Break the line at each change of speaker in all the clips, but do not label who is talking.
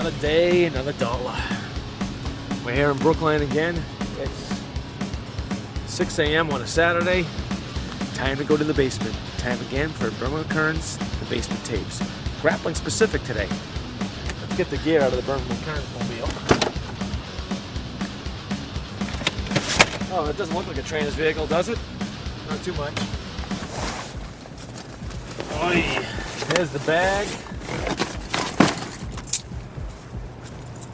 Another day, another dollar. We're here in Brooklyn again. It's 6 a.m. on a Saturday. Time to go to the basement. Time again for Birmingham Kearns, the basement tapes. Grappling specific today. Let's get the gear out of the Birmingham Kearns mobile. Oh, it doesn't look like a trainer's vehicle, does it? Not too much. Oy. There's the bag.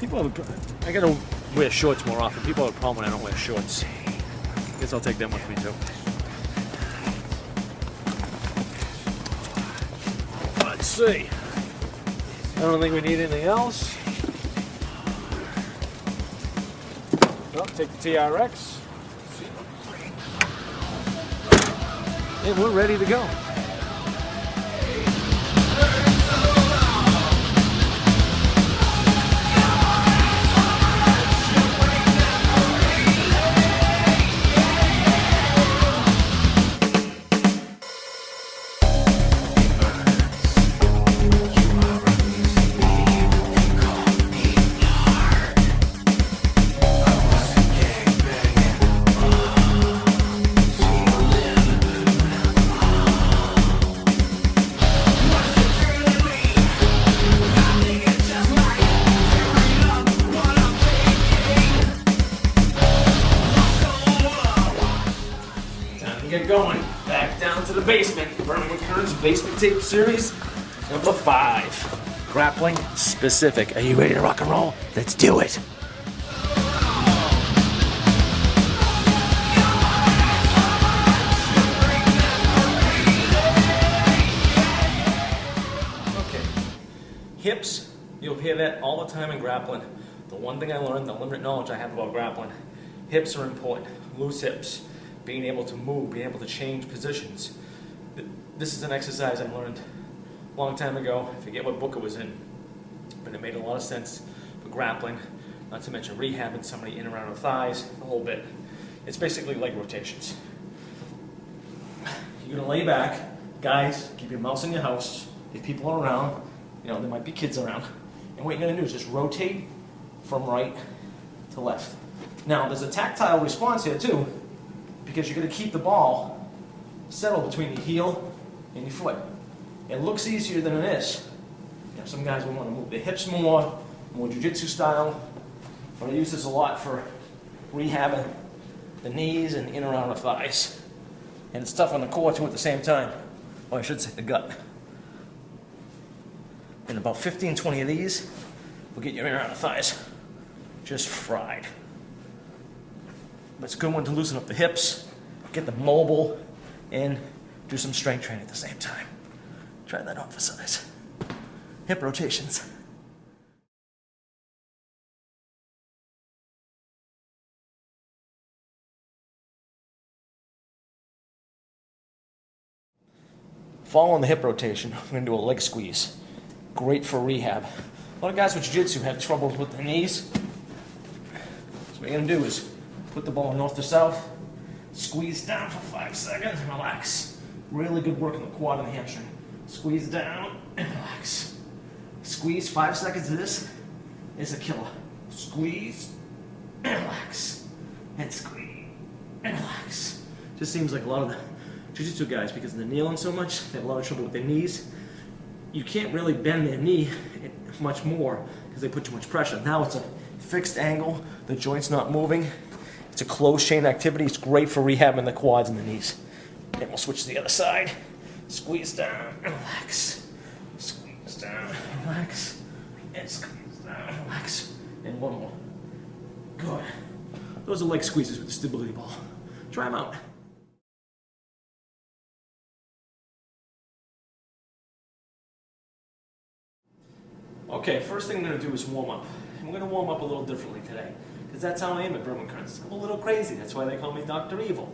I gotta wear shorts more often. People have a problem when I don't wear shorts. I guess I'll take them with me too. Let's see. I don't think we need anything else. Well, take the TRX. And we're ready to go. Get going. Back down to the basement. Birmingham Kearns Basement Tape Series number 5. Grappling specific. Are you ready to rock and roll? Let's do it. Okay. Hips, you'll hear that all the time in grappling. The one thing I learned, the limited knowledge I have about grappling, hips are important. Loose hips. Being able to move, being able to change positions. This is an exercise I learned a long time ago. I forget what book it was in, but it made a lot of sense for grappling, not to mention rehabbing somebody in and around the thighs, the whole bit. It's basically leg rotations. You're gonna lay back. Guys, keep your mouse in your house. If people are around, there might be kids around. And what you're gonna do is just rotate from right to left. Now, there's a tactile response here too, because you're going to keep the ball settled between your heel and your foot. It looks easier than it is. Some guys will want to move their hips more jiu-jitsu style, but I use this a lot for rehabbing the knees and in around the thighs. And it's tough on the core too at the same time. Or I should say the gut. And about 15, 20 of these will get you in and around the thighs just fried. But it's a good one to loosen up the hips, get them mobile, and do some strength training at the same time. Try that on for size. Hip rotations. Following the hip rotation, we're going to do a leg squeeze. Great for rehab. A lot of guys with jiu-jitsu have trouble with their knees. So what you're going to do is put the ball north to south, squeeze down for 5 seconds, and relax. Really good work on the quad and the hamstring. Squeeze down and relax. Squeeze 5 seconds of this is a killer. Squeeze and relax. And squeeze and relax. Just seems like a lot of the jiu-jitsu guys, because they're kneeling so much, they have a lot of trouble with their knees. You can't really bend their knee much more because they put too much pressure. Now it's a fixed angle, the joint's not moving. It's a closed chain activity. It's great for rehabbing the quads and the knees. And we'll switch to the other side. Squeeze down and relax. Squeeze down, relax. And squeeze down, relax. And one more. Good. Those are leg squeezes with the stability ball. Try them out. Okay, first thing I'm going to do is warm up. And we're going to warm up a little differently today, because that's how I am at Birmingham Kearns. I'm a little crazy. That's why they call me Dr. Evil.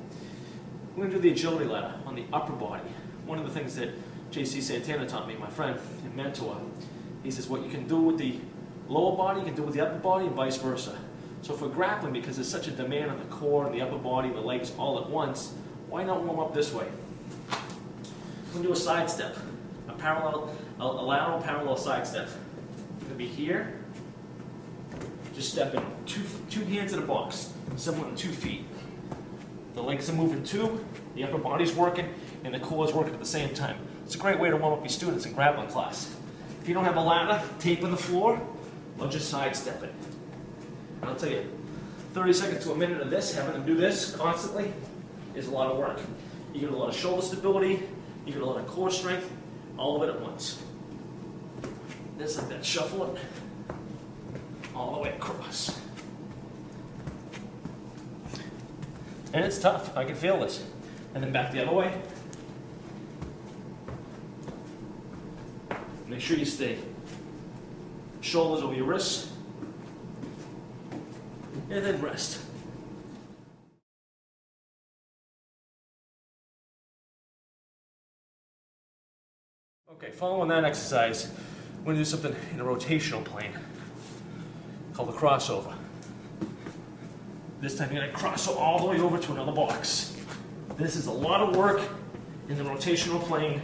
We're going to do the agility ladder on the upper body. One of the things that J.C. Santana taught me, my friend and mentor, he says what you can do with the lower body, you can do with the upper body, and vice versa. So for grappling, because there's such a demand on the core and the upper body and the legs all at once, why not warm up this way? We're going to do a side step, a lateral parallel side step. It's going to be here, Just step in two hands in a box, similar to 2 feet. The legs are moving too, the upper body's working, and the core is working at the same time. It's a great way to warm up your students in grappling class. If you don't have a ladder, tape on the floor, or just sidestep it. And I'll tell you, 30 seconds to a minute of this, having them do this constantly, is a lot of work. You get a lot of shoulder stability, you get a lot of core strength, all of it at once. Just like that, shuffle it all the way across. And it's tough, I can feel this. And then back the other way. Make sure you stay shoulders over your wrists. And then rest. Okay, following that exercise, we're going to do something in a rotational plane called a crossover. This time you're going to cross all the way over to another box. This is a lot of work in the rotational plane.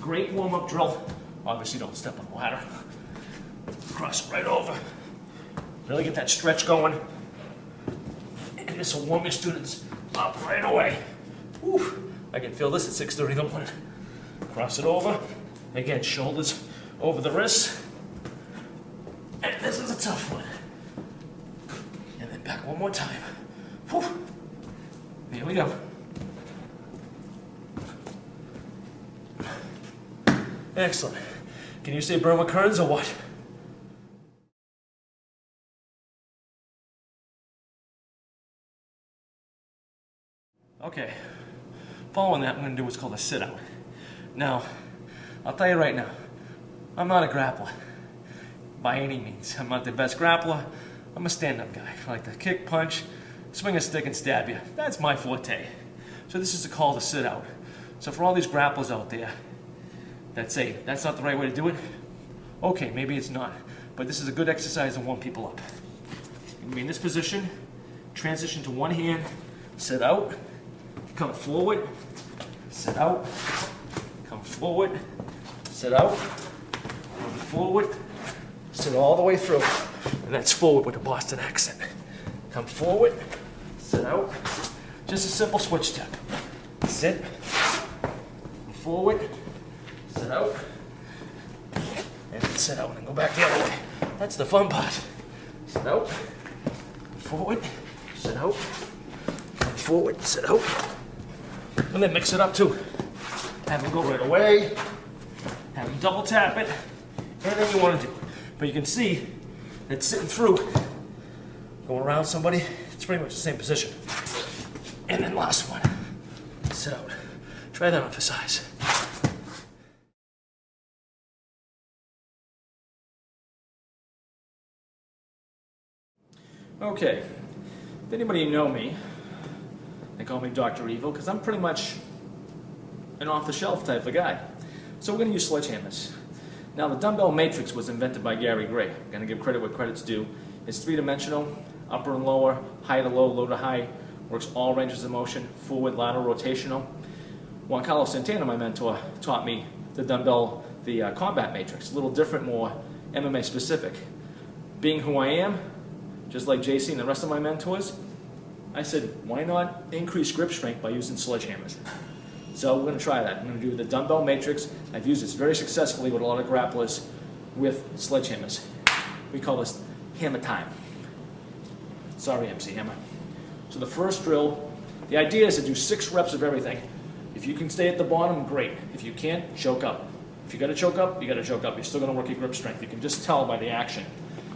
Great warm-up drill. Obviously don't step on the ladder. Cross right over. Really get that stretch going. And this will warm your students up right away. Whew. I can feel this at 6:30 in the morning. Cross it over. Again, shoulders over the wrists. And this is a tough one. And then back one more time. Whew. Here we go. Excellent. Can you say Burma Kearns or what? Okay. Following that, I'm going to do what's called a sit-out. Now, I'll tell you right now, I'm not a grappler by any means. I'm not the best grappler. I'm a stand-up guy. I like to kick, punch, swing a stick, and stab you. That's my forte. So this is a call to sit out. So for all these grapplers out there that say that's not the right way to do it, okay, maybe it's not. But this is a good exercise to warm people up. You're going to be in this position, transition to one hand, sit out, come forward, sit out, come forward, sit out, come forward, sit all the way through. And that's forward with a Boston accent. Come forward, sit out. Just a simple switch step. Sit, forward, sit out, and then sit out and go back the other way. That's the fun part. Sit out, forward, sit out, come forward, sit out. And then mix it up too. Have them go right away, have them double tap it, anything you want to do. But you can see that sitting through, going around somebody, it's pretty much the same position. And then last one, sit out. Try that on for size. Okay, if anybody know me, they call me Dr. Evil, because I'm pretty much an off-the-shelf type of guy. So we're going to use sledgehammers. Now the dumbbell matrix was invented by Gary Gray. I'm going to give credit where credit's due. It's three-dimensional, upper and lower, high to low, low to high, works all ranges of motion, forward, lateral, rotational. Juan Carlos Santana, my mentor, taught me the dumbbell, the combat matrix, a little different, more MMA specific. Being who I am, just like JC and the rest of my mentors, I said, why not increase grip strength by using sledgehammers? So we're going to try that. I'm going to do the dumbbell matrix. I've used this very successfully with a lot of grapplers with sledgehammers. We call this hammer time. Sorry, MC Hammer. So the first drill, the idea is to do 6 reps of everything. If you can stay at the bottom, great. If you can't, choke up. If you got to choke up, you got to choke up. You're still going to work your grip strength. You can just tell by the action.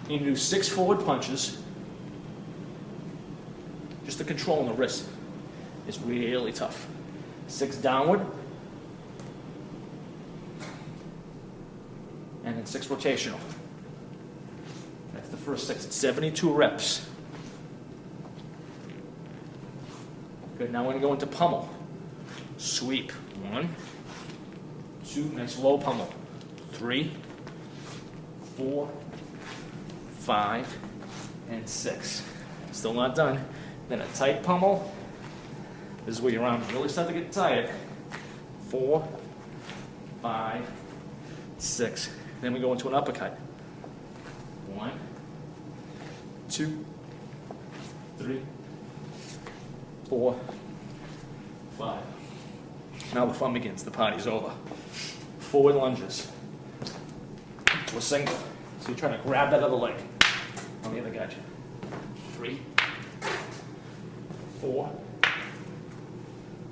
You can do 6 forward punches. Just the control on the wrist is really tough. 6 downward. And then 6 rotational. That's the first 6. It's 72 reps. Good, now we're going to go into pummel. Sweep. 1, 2, nice low pummel. 3, 4, 5, and 6. Still not done. Then a tight pummel. This is where your arms really start to get tired. 4, 5, 6. Then we go into an uppercut. 1, 2, 3, 4, 5. Now the fun begins. The party's over. Forward lunges to a single. So you're trying to grab that other leg on the other guy. 3, 4,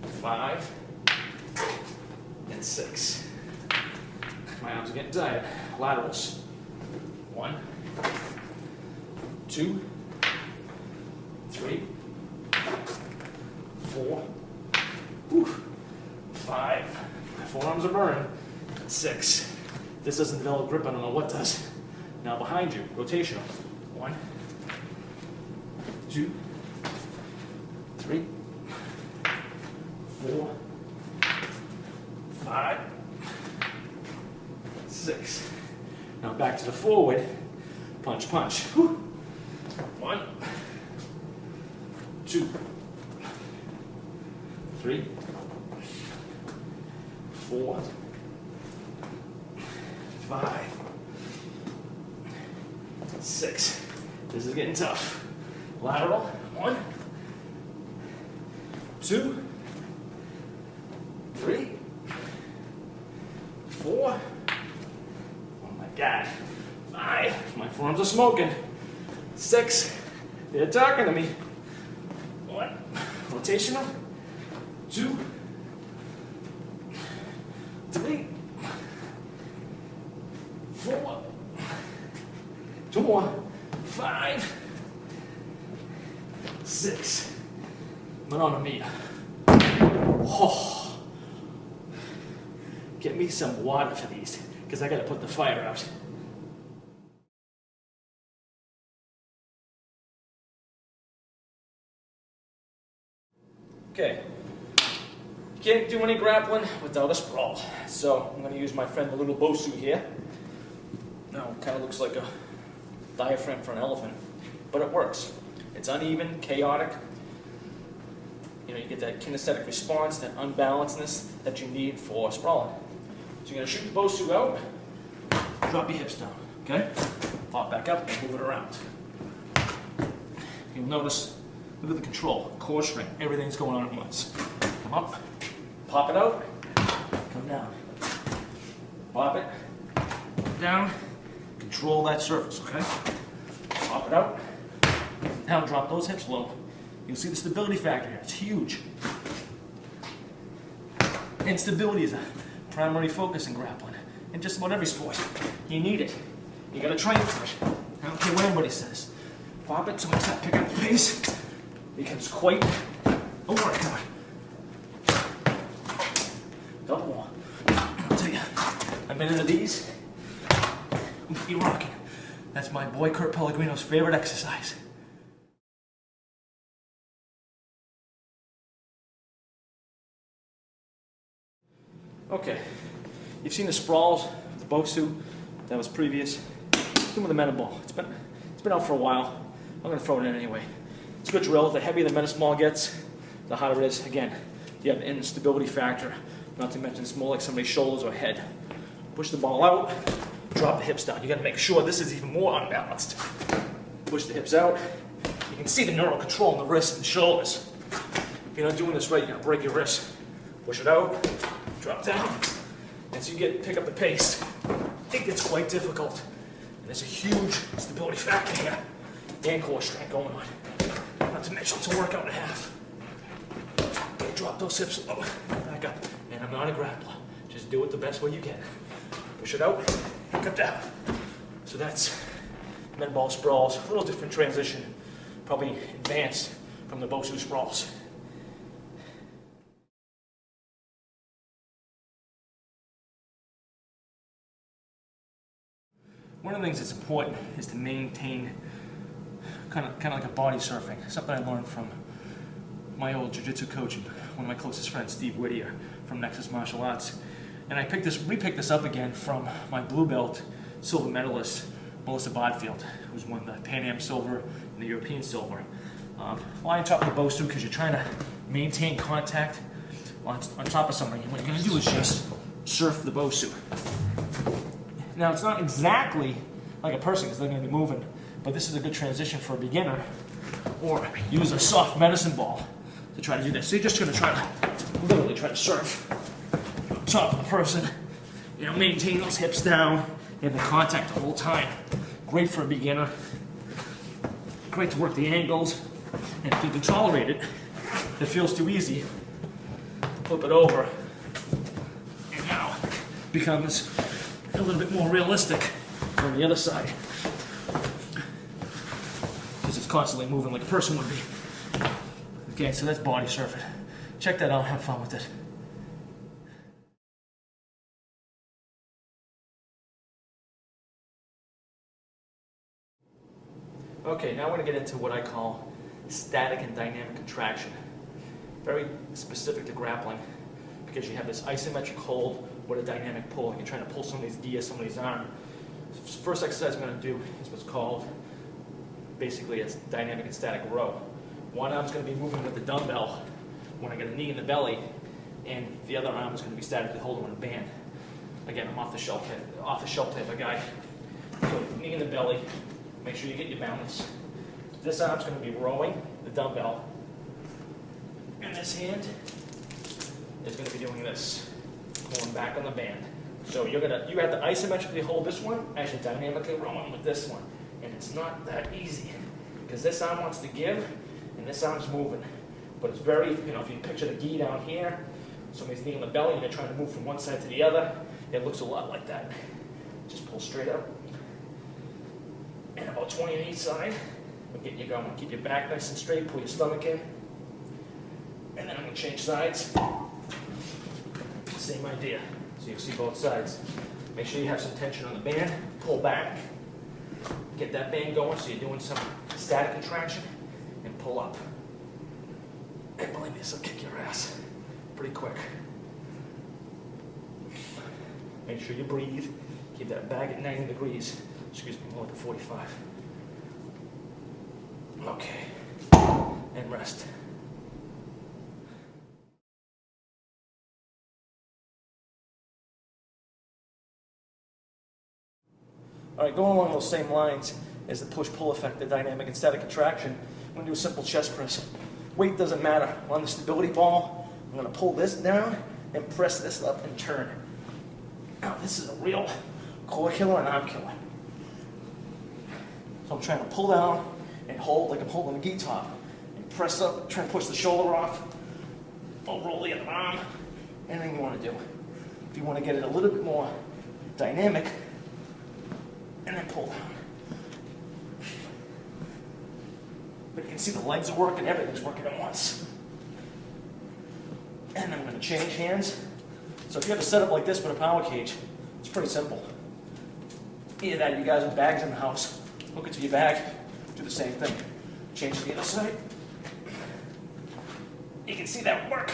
5, and 6. My arms are getting tired. Laterals. 1, 2, 3, 4, 5. My forearms are burning. 6. This doesn't develop grip, I don't know what does. Now behind you, rotational. 1, 2, 3, 4, 5, 6. Now back to the forward. Punch, punch. 1, 2, 3, 4, 5, 6. This is getting tough. Lateral. 1, 2, 3, 4. Oh my God. 5. My forearms are smoking. 6. They're talking to me. 1. Rotational. 2, 3, 4. 2 more. 5, 6. Madonna mia. Oh. Get me some water for these, because I gotta put the fire out. Okay. You can't do any grappling without a sprawl. So I'm going to use my friend the little Bosu here. Now it kind of looks like a diaphragm for an elephant, but it works. It's uneven, chaotic. You know, you get that kinesthetic response, that unbalancedness that you need for sprawling. So you're going to shoot the Bosu out, drop your hips down, okay? Pop back up and move it around. You'll notice, look at the control, core strength, everything's going on at once. Come up, pop it out, come down. Pop it, down, control that surface, okay? Pop it out, now drop those hips low. You'll see the stability factor here, it's huge. And stability is a primary focus in grappling, in just about every sport. You need it. You gotta train for it. I don't care what anybody says. Pop it, so when you start picking up the pace, it becomes quite a workout. Couple more. I'll tell you, a minute of these, I'm gonna be rocking. That's my boy Kurt Pellegrino's favorite exercise. Okay, you've seen the sprawls, the Bosu, that was previous. Doing with the Meta Ball. It's been out for a while. I'm gonna throw it in anyway. It's a good drill. The heavier the Meta Small gets, the harder it is. Again, you have an instability factor, not to mention it's more like somebody's shoulders or head. Push the ball out, drop the hips down. You gotta make sure this is even more unbalanced. Push the hips out. You can see the neural control in the wrists and the shoulders. If you're not doing this right, you're gonna break your wrist. Push it out, drop down. And so you pick up the pace. It gets quite difficult. And there's a huge stability factor here and core strength going on. Not to mention it's a workout and a half. Okay, drop those hips low, back up. And I'm not a grappler. Just do it the best way you can. Push it out, and come down. So that's Meta Ball sprawls. A little different transition, probably advanced from the Bosu sprawls. One of the things that's important is to maintain kind of like a body surfing. Something I learned from my old jiu-jitsu coach and one of my closest friends, Steve Whittier from Nexus Martial Arts. And we picked this up again from my blue belt silver medalist, Melissa Bodfield, who's won the Pan Am silver and the European silver. Fly on top of the Bosu because you're trying to maintain contact on top of somebody. And what you're going to do is just surf the Bosu. Now, it's not exactly like a person because they're going to be moving but this is a good transition for a beginner, or use a soft medicine ball to try to do this. So you're just gonna try to, literally try to surf on top of the person, you know, maintain those hips down and the contact the whole time. Great for a beginner, great to work the angles, and if you can tolerate it, if it feels too easy, flip it over, and now becomes a little bit more realistic on the other side. Because it's constantly moving like a person would be. Okay, so that's body surfing. Check that out, have fun with it. Okay, now we're going to get into what I call static and dynamic contraction. Very specific to grappling, because you have this isometric hold with a dynamic pull, and you're trying to pull somebody's gear, somebody's arm. First exercise I'm going to do is what's called basically a dynamic and static row. One arm's going to be moving with the dumbbell when I get a knee in the belly, and the other arm is going to be statically holding on a band. Again, I'm off the shelf type of guy. So knee in the belly, make sure you get your balance. This arm's going to be rowing the dumbbell, and this hand is going to be doing this, pulling back on the band. So you have to isometrically hold this one as you're dynamically rowing with this one. And it's not that easy, because this arm wants to give, and this arm's moving. But it's very, you know, if you picture the gi down here, somebody's knee on the belly, and they're trying to move from one side to the other, it looks a lot like that. Just pull straight up. And about 20 on each side. We'll get you going. Keep your back nice and straight, pull your stomach in. And then I'm going to change sides. Same idea. So you see both sides. Make sure you have some tension on the band. Pull back. Get that band going so you're doing some static contraction. And pull up. And believe me, this will kick your ass pretty quick. Make sure you breathe. Keep that back at 90 degrees. Excuse me, more than 45. Okay. And rest. All right, going along those same lines is the push-pull effect, the dynamic and static contraction. I'm going to do a simple chest press. Weight doesn't matter. On the stability ball, I'm going to pull this down and press this up and turn. Now, this is a real core killer and arm killer. So I'm trying to pull down and hold like I'm holding a gi top, and press up, try and push the shoulder off. I'll roll the other arm. Anything you want to do. If you want to get it a little bit more dynamic, and then pull down. But you can see the legs are working, everything's working at once. And I'm going to change hands. So if you have a setup like this with a power cage, it's pretty simple. Either that, you guys with bags in the house, hook it to your bag, do the same thing. Change to the other side. You can see that work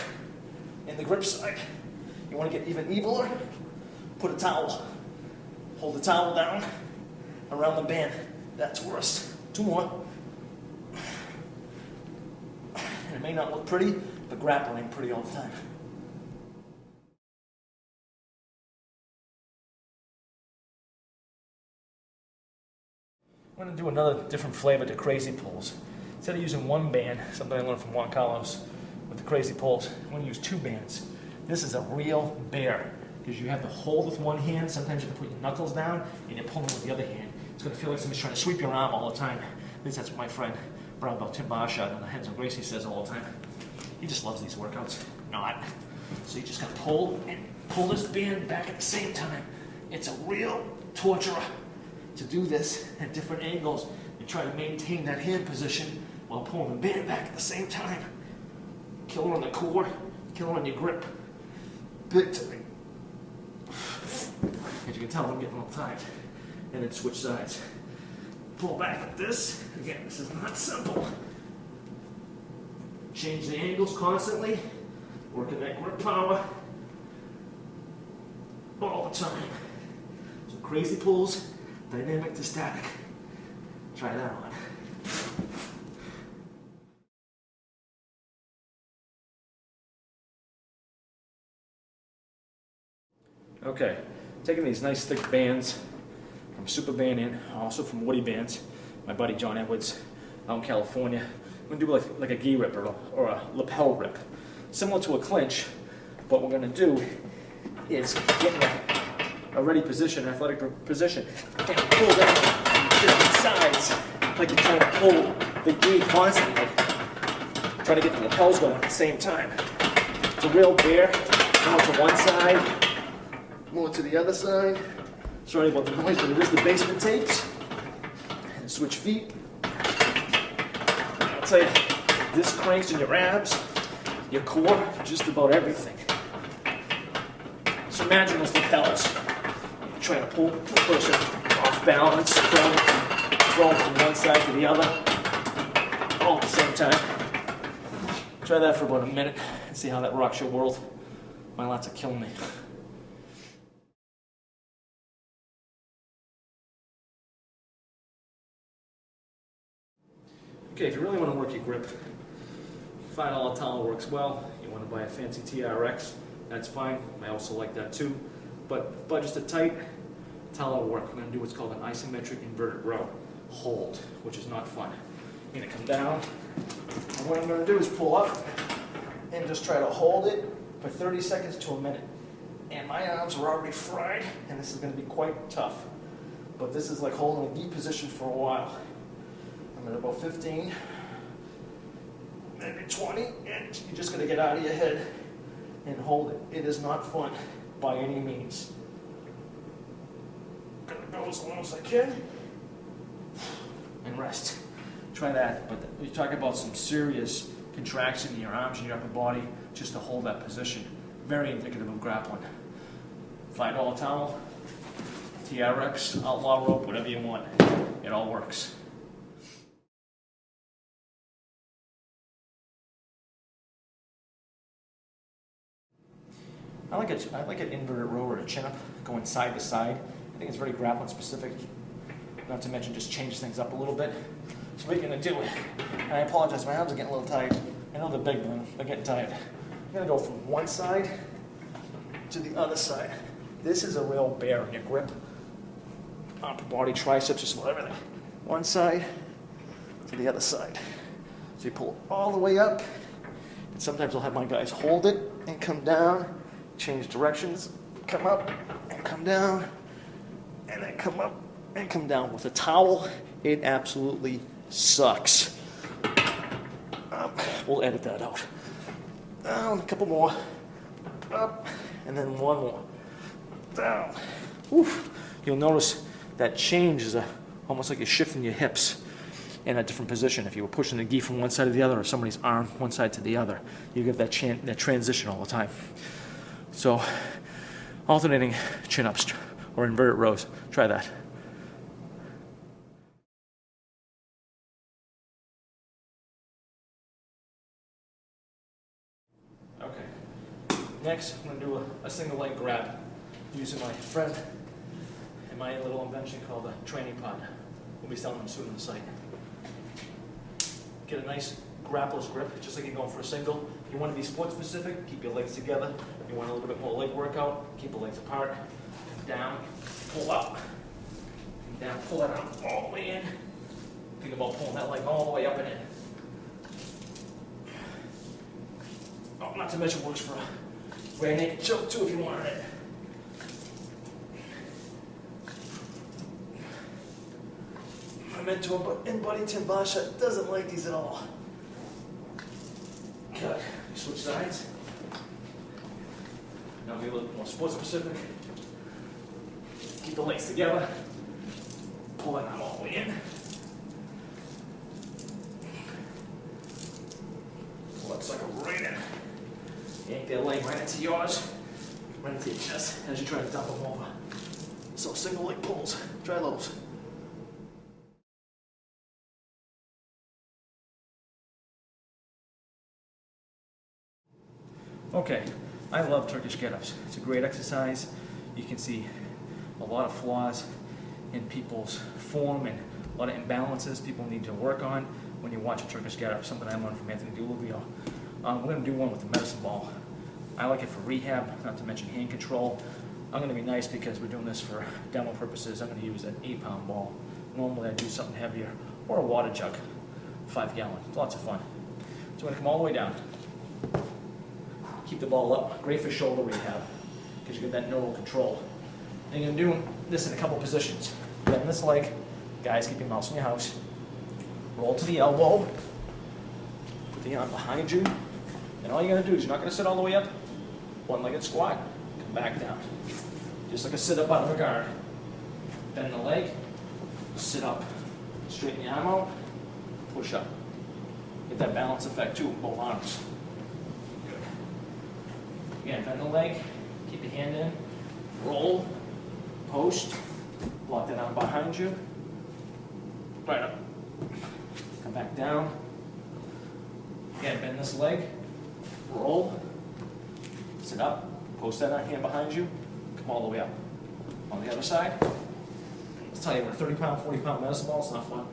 in the grip side. You want to get even eviler? Put a towel. Hold the towel down around the band. That's worse. Two more. And it may not look pretty, but grappling ain't pretty all the time. I'm going to do another different flavor to crazy pulls. Instead of using one band, something I learned from Juan Carlos with the crazy pulls, I'm going to use two bands. This is a real bear, because you have to hold with one hand. Sometimes you have to put your knuckles down and you're pulling with the other hand. It's going to feel like somebody's trying to sweep your arm all the time. At least that's what my friend Brown Belt Tim Barshot on the Heads of Gracie says all the time. He just loves these workouts. Not. So you just got to pull and pull this band back at the same time. It's a real torturer to do this at different angles and try to maintain that hand position while pulling the band back at the same time. Killer on the core, killer on your grip. Big time. As you can tell, I'm getting a little tired. And then switch sides. Pull back like this. Again, this is not simple. Change the angles constantly. Working that grip power all the time. So crazy pulls, dynamic to static. Try that on. Okay, taking these nice thick bands from Super Band in, also from Woody Bands. my buddy John Edwards out in California. I'm gonna do like a gi rip or a lapel rip, similar to a clinch. What we're gonna do is get in a ready position, athletic position, and pull down from different sides, like you're trying to pull the gi constantly, trying to get the lapels going at the same time. It's a real bear, more to one side, more to the other side. Sorry about the noise, but it is the basement tapes. And switch feet. I'll tell you, this cranks in your abs, your core, just about everything. So imagine those lapels. You're trying to pull the person off balance, throw from one side to the other, all at the same time. Try that for about a minute and see how that rocks your world. My lats are killing me. Okay, if you really want to work your grip, $5 towel works well. You want to buy a fancy TRX, that's fine. I also like that too. But if budgets are tight, towel will work. We're going to do what's called an isometric inverted row. Hold, which is not fun. You're going to come down, and what I'm going to do is pull up and just try to hold it for 30 seconds to a minute. And my arms are already fried, and this is going to be quite tough. But this is like holding a deep position for a while. I'm at about 15, maybe 20, and you're just going to get out of your head and hold it. It is not fun by any means. Going to go as long as I can and rest. Try that, but you talk about some serious contraction in your arms and your upper body just to hold that position. Very indicative of grappling. $5 towel, TRX, outlaw rope, whatever you want. It all works. I like an inverted row or a chin-up going side to side. I think it's very grappling specific, not to mention just change things up a little bit. So what you're going to do, and I apologize, my arms are getting a little tired. I know they're big, but they're getting tired. I'm going to go from one side to the other side. This is a real bear in your grip. Upper body, triceps, just about everything. One side to the other side. So you pull it all the way up, and sometimes I'll have my guys hold it and come down, change directions, come up and come down, and then come up and come down. With a towel, it absolutely sucks. We'll edit that out. Down, a couple more, up, and then one more. Down. Oof. You'll notice that change is almost like you're shifting your hips in a different position. If you were pushing the gi from one side to the other, or somebody's arm one side to the other, you get that transition all the time. So, alternating chin-ups or inverted rows. Try that. Okay. Next, I'm going to do a single leg grab using my friend and my little invention called a training pod. We'll be selling them soon on the site. Get a nice grappler's grip, just like you're going for a single. If you want to be sport specific, keep your legs together. If you want a little bit more leg workout, keep the legs apart. Down, pull up. Down, pull that arm all the way in. Think about pulling that leg all the way up and in. Oh, not to mention works for a rear naked choke too if you wanted it. My mentor in Buddy Tim Basha doesn't like these at all. Good. Switch sides. Now be a little more sports specific. Keep the legs together. Pull that arm all the way in. Pull that sucker right in. Yank that leg right into yours. Right into your chest as you try to dump them over. So single leg pulls. Try those. Okay, I love Turkish get-ups. It's a great exercise. You can see a lot of flaws in people's form and a lot of imbalances people need to work on when you watch a Turkish get-up, something I learned from Anthony Dulubio. We're going to do one with the medicine ball. I like it for rehab, not to mention hand control. I'm going to be nice because we're doing this for demo purposes. I'm going to use an 8-pound ball. Normally I do something heavier or a water jug, 5 gallon. It's lots of fun. So we're gonna come all the way down. Keep the ball up. Great for shoulder rehab because you get that neural control. And you're gonna do this in a couple positions. Bend this leg. Guys, keep your mouse in your house. Roll to the elbow. Put the arm behind you. And all you're gonna do is you're not gonna sit all the way up. One-legged squat. Come back down. Just like a sit-up out of a guard. Bend the leg. Sit up. Straighten the arm out. Push up. Get that balance effect too, both arms. Good. Again, bend the leg. Keep your hand in. Roll. Post. Lock that arm behind you. Right up. Come back down. Again, bend this leg. Roll. Sit up. Post that hand behind you. Come all the way up. On the other side. Let's tell you, with a 30-pound, 40-pound medicine ball, it's not fun.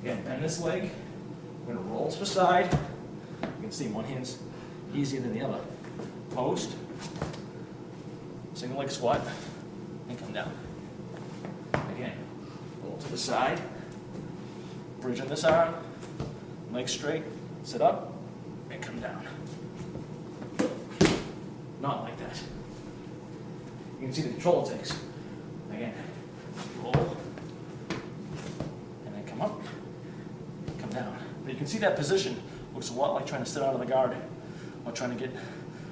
Again, bend this leg. We're going to roll to the side. You can see one hand's easier than the other. Post. Single leg squat. And come down. Again, roll to the side. Bridge on this arm. Leg straight. Sit up. And come down. Not like that. You can see the control it takes. Again, roll, and then come up, come down. But you can see that position looks a lot like trying to sit out of the guard, or trying to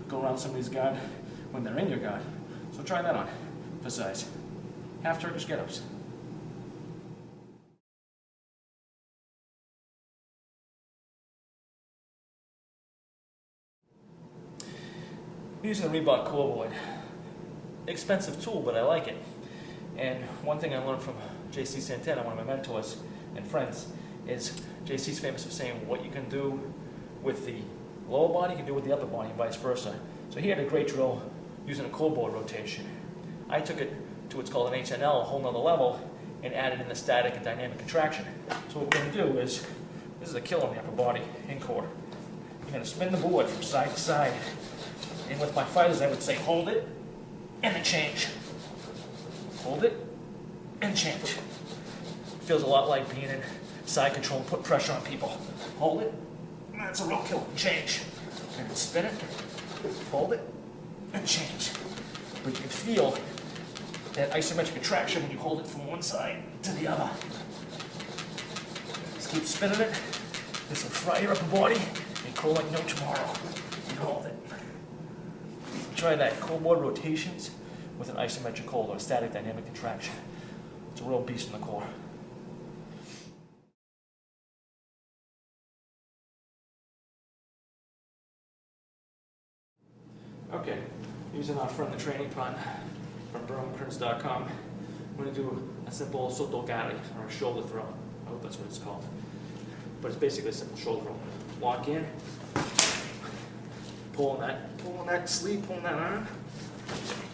go around somebody's guard when they're in your guard. So try that on for size. Half Turkish get-ups. Using a Reebok core board. Expensive tool, but I like it. And one thing I learned from JC Santana, one of my mentors and friends, is JC's famous for saying what you can do with the lower body, you can do with the upper body, and vice versa. So he had a great drill using a core board rotation. I took it to what's called an HNL, a whole nother level, and added in the static and dynamic contraction. So what we're going to do is, this is a kill on the upper body in core. You're going to spin the board from side to side. And with my fighters, I would say hold it, and then change. Hold it, and change. Feels a lot like being in side control and put pressure on people. Hold it, and that's a real kill. Change. And then spin it, hold it, and change. But you can feel that isometric contraction when you hold it from one side to the other. Just keep spinning it. This will fry your upper body and core like no tomorrow. And hold it. Try that core board rotations with an isometric hold or a static dynamic contraction. It's a real beast in the core. Okay, using our friend the training partner from BurlingCrins.com, I'm going to do a simple sotogari, or a shoulder throw. I hope that's what it's called. But it's basically a simple shoulder throw. Lock in, pulling that sleeve, pulling that arm,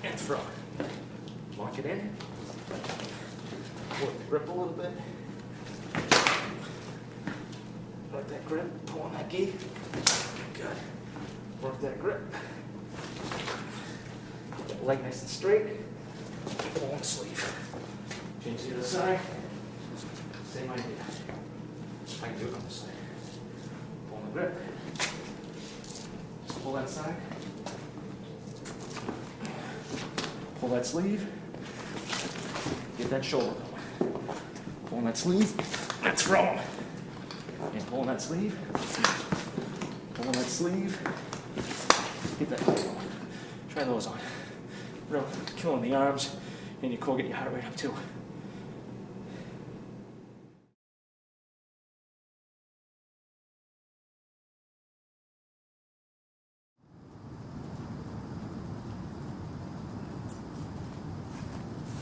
and throw. Lock it in. Work the grip a little bit. Work that grip, pulling that gi. Good. Work that grip. Get that leg nice and straight. Pulling the sleeve. Change to the other side. Same idea. I can do it on this side. Pulling the grip. Just pull that side. Pull that sleeve. Get that shoulder going. Pulling that sleeve. That's throwing. And pulling that sleeve. Pulling that sleeve. Get that going. Try those on. Real killing the arms, and your core, get your heart rate up too.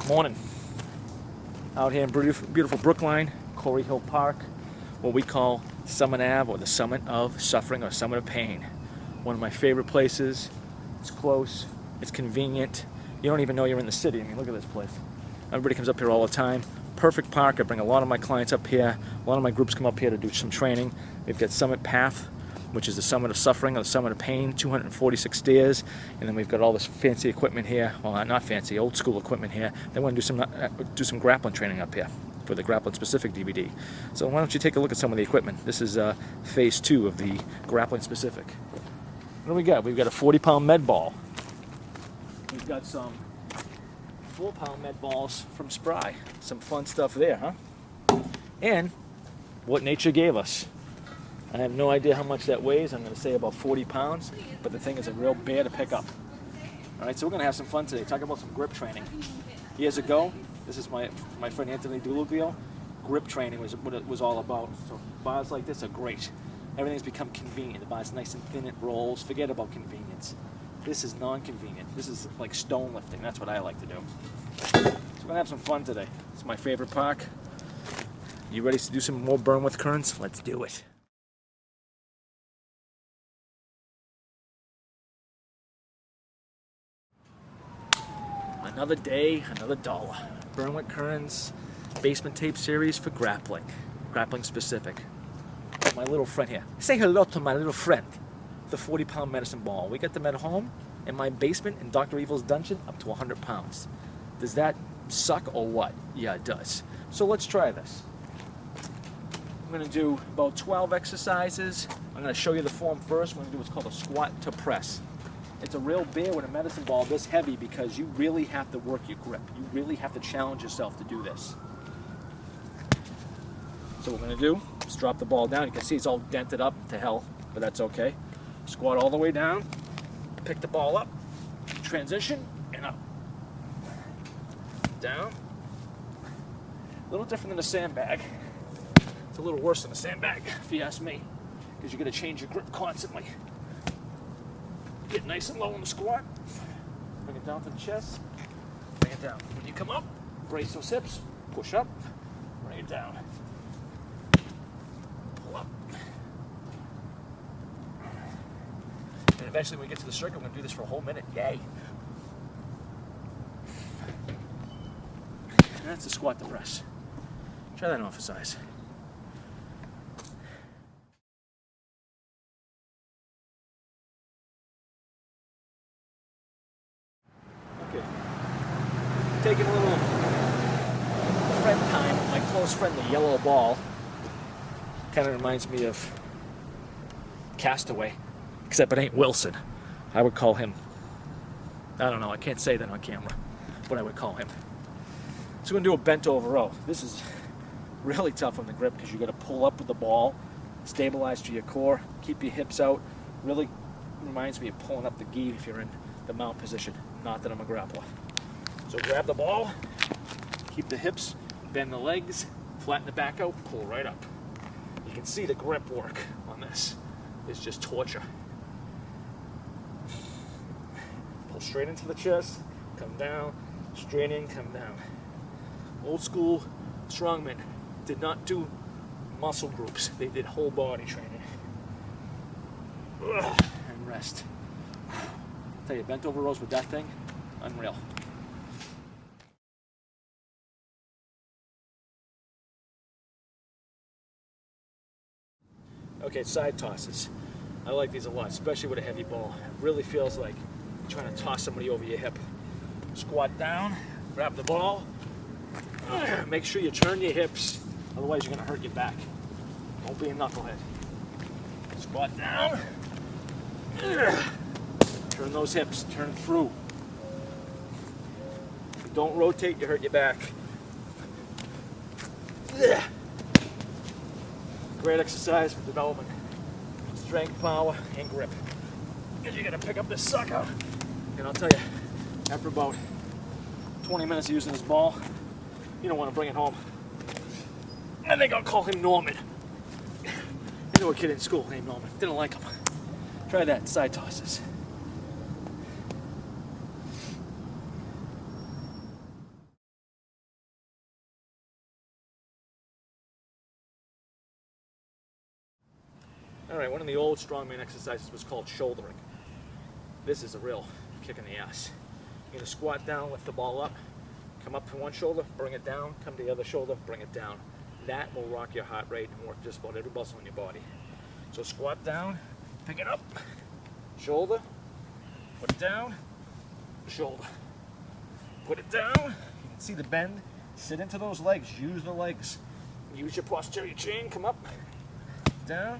Morning. Out here in beautiful Brookline, Corey Hill Park, what we call Summit Ave, or the Summit of Suffering, or Summit of Pain. One of my favorite places. It's close, it's convenient. You don't even know you're in the city. I mean, look at this place. Everybody comes up here all the time. Perfect park. I bring a lot of my clients up here. A lot of my groups come up here to do some training. We've got Summit Path, which is the Summit of Suffering, or the Summit of Pain, 246 stairs. And then we've got all this fancy equipment here. Well, not fancy, old school equipment here. They want to do some grappling training up here. for the Grappling Specific DVD. So why don't you take a look at some of the equipment. This is phase 2 of the Grappling Specific. What do we got? We've got a 40-pound med ball. We've got some 4-pound med balls from Spry. Some fun stuff there, huh? And what nature gave us. I have no idea how much that weighs. I'm going to say about 40 pounds, but the thing is a real bear to pick up. All right, so we're going to have some fun today. Talk about some grip training. Years ago, this is my friend Anthony Duluglio. Grip training was what it was all about. So bars like this are great. Everything's become convenient. The bar's nice and thin, it rolls. Forget about convenience. This is non-convenient. This is like stone lifting. That's what I like to do. So we're going to have some fun today. It's my favorite park. You ready to do some more burn with currents? Let's do it. Another day, another dollar. Burn with currents, basement tape series for grappling. Grappling specific. My little friend here. Say hello to my little friend. The 40-pound medicine ball. We got them at home in my basement in Dr. Evil's dungeon up to 100 pounds. Does that suck or what? Yeah, it does. So let's try this. I'm going to do about 12 exercises. I'm going to show you the form first. We're going to do what's called a squat to press. It's a real bear with a medicine ball this heavy because you really have to work your grip. You really have to challenge yourself to do this. So what we're going to do is drop the ball down. You can see it's all dented up to hell, but that's okay. Squat all the way down, pick the ball up, transition, and up. Down. A little different than a sandbag. It's a little worse than a sandbag, if you ask me, because you're going to change your grip constantly. Get nice and low on the squat. Bring it down to the chest. Bring it down. When you come up, brace those hips. Push up. Bring it down. Pull up. And eventually when we get to the circuit, we're going to do this for a whole minute. Yay. And that's the squat to press. Try that on for size. Okay. Taking a little friend time with my close friend, the yellow ball. Kind of reminds me of Castaway, except it ain't Wilson. I would call him, I don't know, I can't say that on camera, what I would call him. So we're going to do a bent over row. This is really tough on the grip because you got to pull up with the ball, stabilize to your core, keep your hips out. Really reminds me of pulling up the gi if you're in the mount position. Not that I'm a grappler. So grab the ball, keep the hips, bend the legs, flatten the back out, pull right up. You can see the grip work on this. It's just torture. Pull straight into the chest, come down, straight in, come down. Old school strongmen did not do muscle groups. They did whole body training. And rest. I'll tell you, bent over rows with that thing, unreal. Okay, side tosses. I like these a lot, especially with a heavy ball. It really feels like you're trying to toss somebody over your hip. Squat down, grab the ball. Make sure you turn your hips, otherwise you're going to hurt your back. Don't be a knucklehead. Squat down. Turn those hips, turn through. If you don't rotate, you hurt your back. Great exercise for developing strength, power, and grip. Because you're going to pick up this sucker. And I'll tell you, after about 20 minutes of using this ball, you don't want to bring it home. I think I'll call him Norman. I knew a kid in school named Norman. Didn't like him. Try that, side tosses. All right, one of the old strongman exercises was called shouldering. This is a real kick in the ass. You're gonna squat down, lift the ball up, come up to one shoulder, bring it down, come to the other shoulder, bring it down. That will rock your heart rate and work just about every muscle in your body. So squat down, pick it up, shoulder, put it down, shoulder. Put it down, you can see the bend, Sit into those legs. Use the legs. Use your posterior chain. Come up. Down.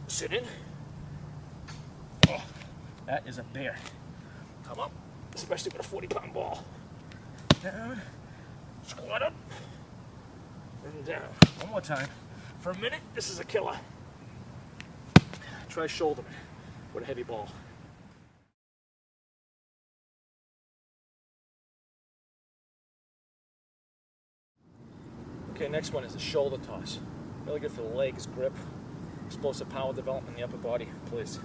Sit in. Oh, that is a bear. Come up. Especially with a 40-pound ball. Down. Squat up. And down. One more time. For a minute, this is a killer. Try shoulder with a heavy ball. Okay, next one is the shoulder toss. Really good for the legs, grip, explosive power development in the upper body. Please,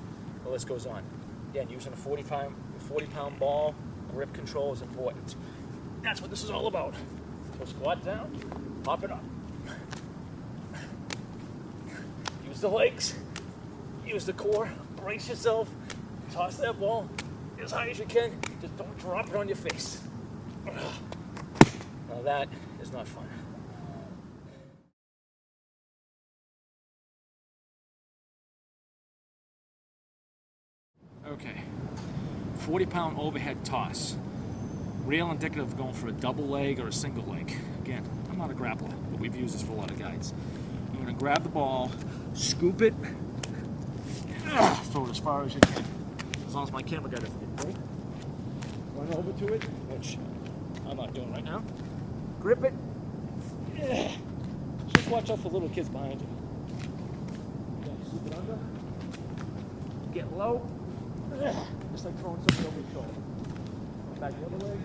the list goes on. Again, using a 40-pound ball, grip control is important. That's what this is all about. So squat down, pop it up. Use the legs, use the core, brace yourself, toss that ball as high as you can. Just don't drop it on your face. Now that is not fun. Okay, 40-pound overhead toss. Real indicative of going for a double leg or a single leg. Again, I'm not a grappler, but we've used this for a lot of guys. You're gonna grab the ball, scoop it, throw it as far as you can. As long as my camera guy doesn't get pulled. Run over to it, which I'm not doing right now. Grip it. Just watch out for little kids behind you. Scoop it under. Get low. Just like throwing something over your shoulder. Back the other way.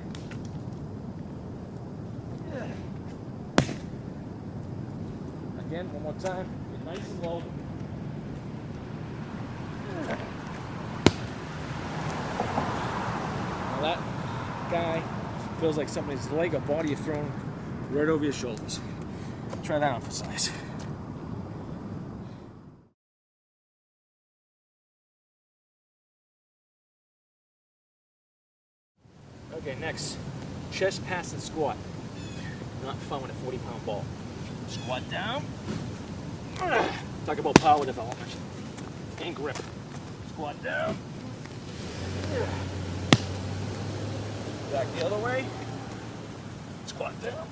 Again, one more time. Get nice and low. Now that guy feels like somebody's leg or body is thrown right over your shoulders. Try that on for size. Okay, next, chest pass and squat. Not fun with a 40-pound ball. Squat down. Talk about power development and grip. Squat down. Back the other way. Squat down.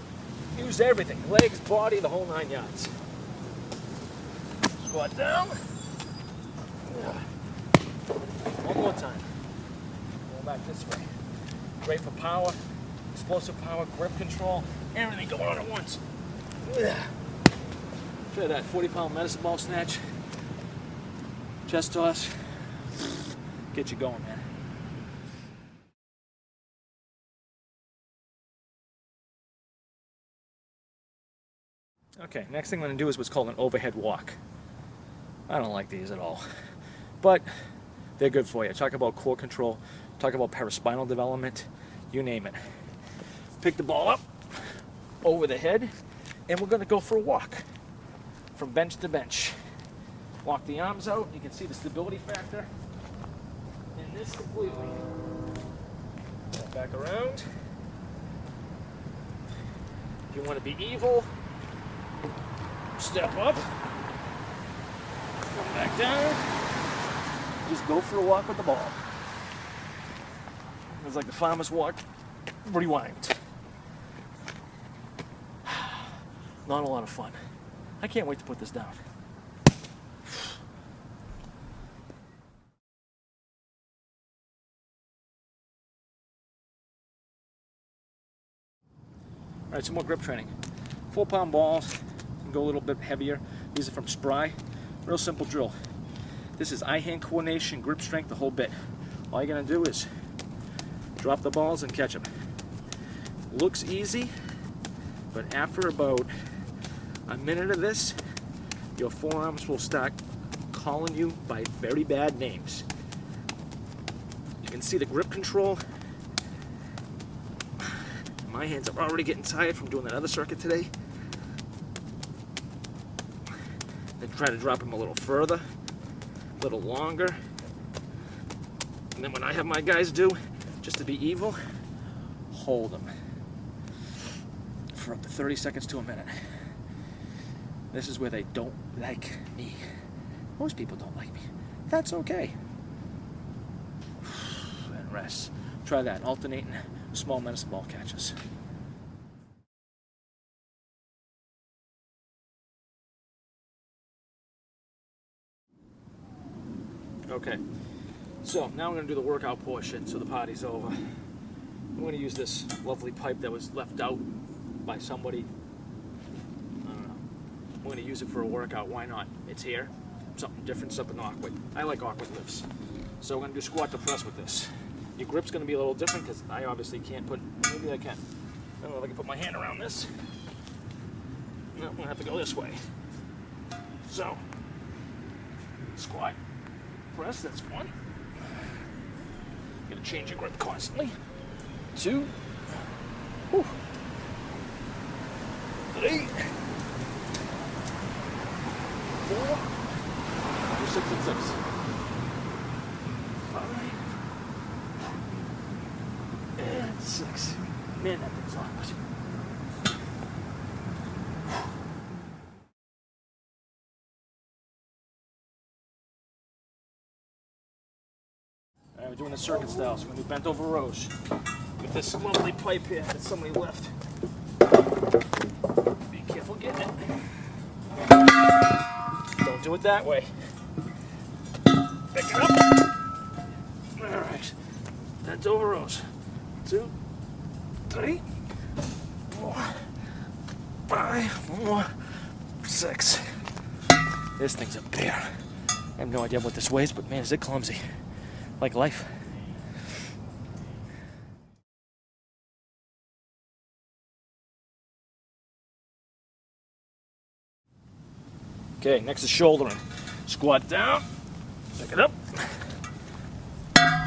Use everything. Legs, body, the whole 9 yards. Squat down. One more time. Going back this way. Great for power, explosive power, grip control, everything going on at once. Try that 40-pound medicine ball snatch, chest toss, get you going, man. Okay, next thing I'm going to do is what's called an overhead walk. I don't like these at all, but they're good for you. Talk about core control, talk about paraspinal development, you name it. Pick the ball up over the head, and we're going to go for a walk from bench to bench. Walk the arms out. You can see the stability factor in this completely. Back around. If you want to be evil, step up, come back down, just go for a walk with the ball. It's like the farmer's walk, rewind. Not a lot of fun. I can't wait to put this down. All right, some more grip training. 4-pound balls, can go a little bit heavier. These are from Spry. Real simple drill. This is eye-hand coordination, grip strength, the whole bit. All you're gonna do is drop the balls and catch them. Looks easy, but after about a minute of this, your forearms will start calling you by very bad names. You can see the grip control. My hands are already getting tired from doing that other circuit today. Then try to drop them a little further, a little longer. And then when I have my guys do, just to be evil, hold them for up to 30 seconds to a minute. This is where they don't like me. Most people don't like me. That's okay. And rest. Try that, alternating small medicine ball catches. Okay, so now we're gonna do the workout portion, so the party's over. I'm gonna use this lovely pipe that was left out by somebody. I don't know. I'm gonna use it for a workout, why not? It's here, something different, something awkward. I like awkward lifts. So we're gonna do squat to press with this. Your grip's gonna be a little different because I obviously can't put, maybe I can. I don't know if I can put my hand around this. No, I'm gonna have to go this way. So, squat, press, that's one. Gonna change your grip constantly. 2, 3, 4, 6 and 6. 5 and 6. Man, that thing's awkward. Alright, we're doing a circuit style, so we're going to do bent over rows. With this lovely pipe here that somebody left. Be careful getting it. Don't do it that way. Pick it up. Alright, bent over rows. 2, 3, 4, 5, 6. This thing's a bear. I have no idea what this weighs, but man, is it clumsy. Like life. Okay, next is shouldering. Squat down, pick it up.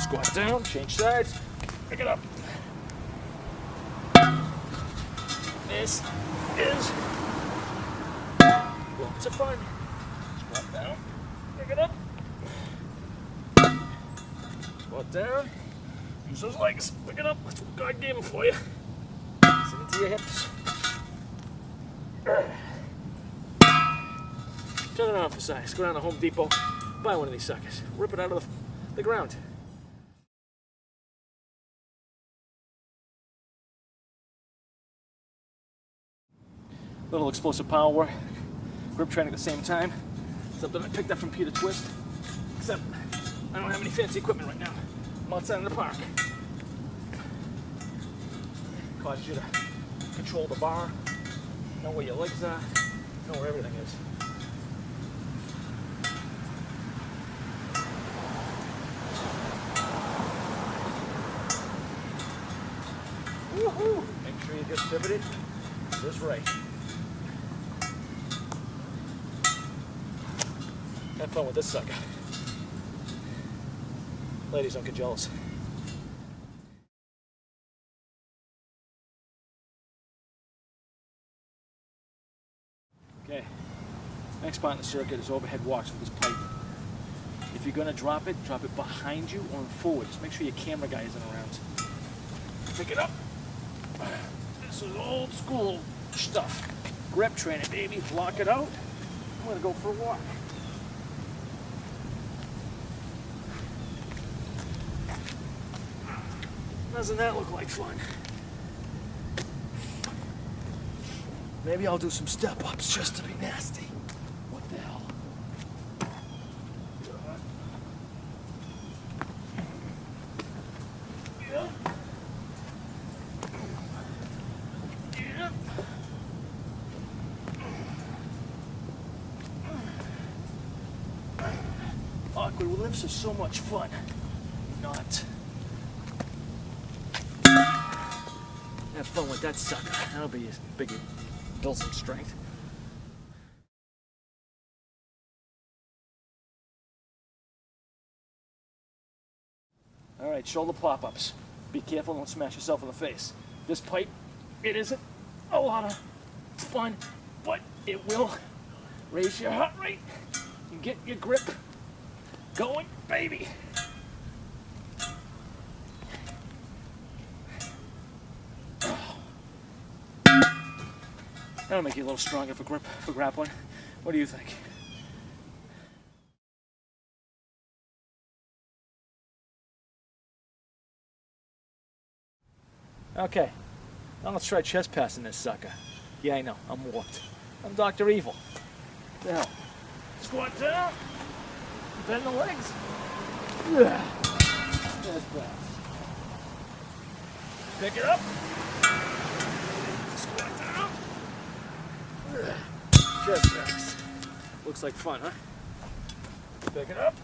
Squat down, change sides, pick it up. This is lots of fun. Squat down, pick it up. Squat down, use those legs, pick it up. That's what God gave them for you. Send it to your hips. Turn it on for size. Go down to Home Depot, buy one of these suckers. Rip it out of the ground. Little explosive power work, grip training at the same time. Something I picked up from Peter Twist, except I don't have any fancy equipment right now. I'm outside in the park. Causes you to control the bar, know where your legs are, know where everything is. Woohoo! Make sure you get pivoted just right. Have fun with this sucker. Ladies, don't get jealous. Okay, next part in the circuit is overhead walks with this pipe. If you're gonna drop it behind you or forward. Just make sure your camera guy isn't around. Pick it up. This is old school stuff. Grip training, baby. Lock it out. I'm gonna go for a walk. Doesn't that look like fun? Maybe I'll do some step-ups just to be nasty. What the hell? Yeah. Yeah. Awkward lifts are so much fun. Not. Have fun with that sucker. That'll be a big, build some strength. All right, shoulder pop-ups. Be careful, don't smash yourself in the face. This pipe, it isn't a lot of fun, but it will raise your heart rate and get your grip going, baby. That'll make you a little stronger for grappling. What do you think? Okay, now let's try chest passing this sucker. Yeah, I know, I'm warped. I'm Dr. Evil. What the hell? Squat down, bend the legs, Chest press. Pick it up. Squat down. Chest press. Looks like fun, huh? Pick it up.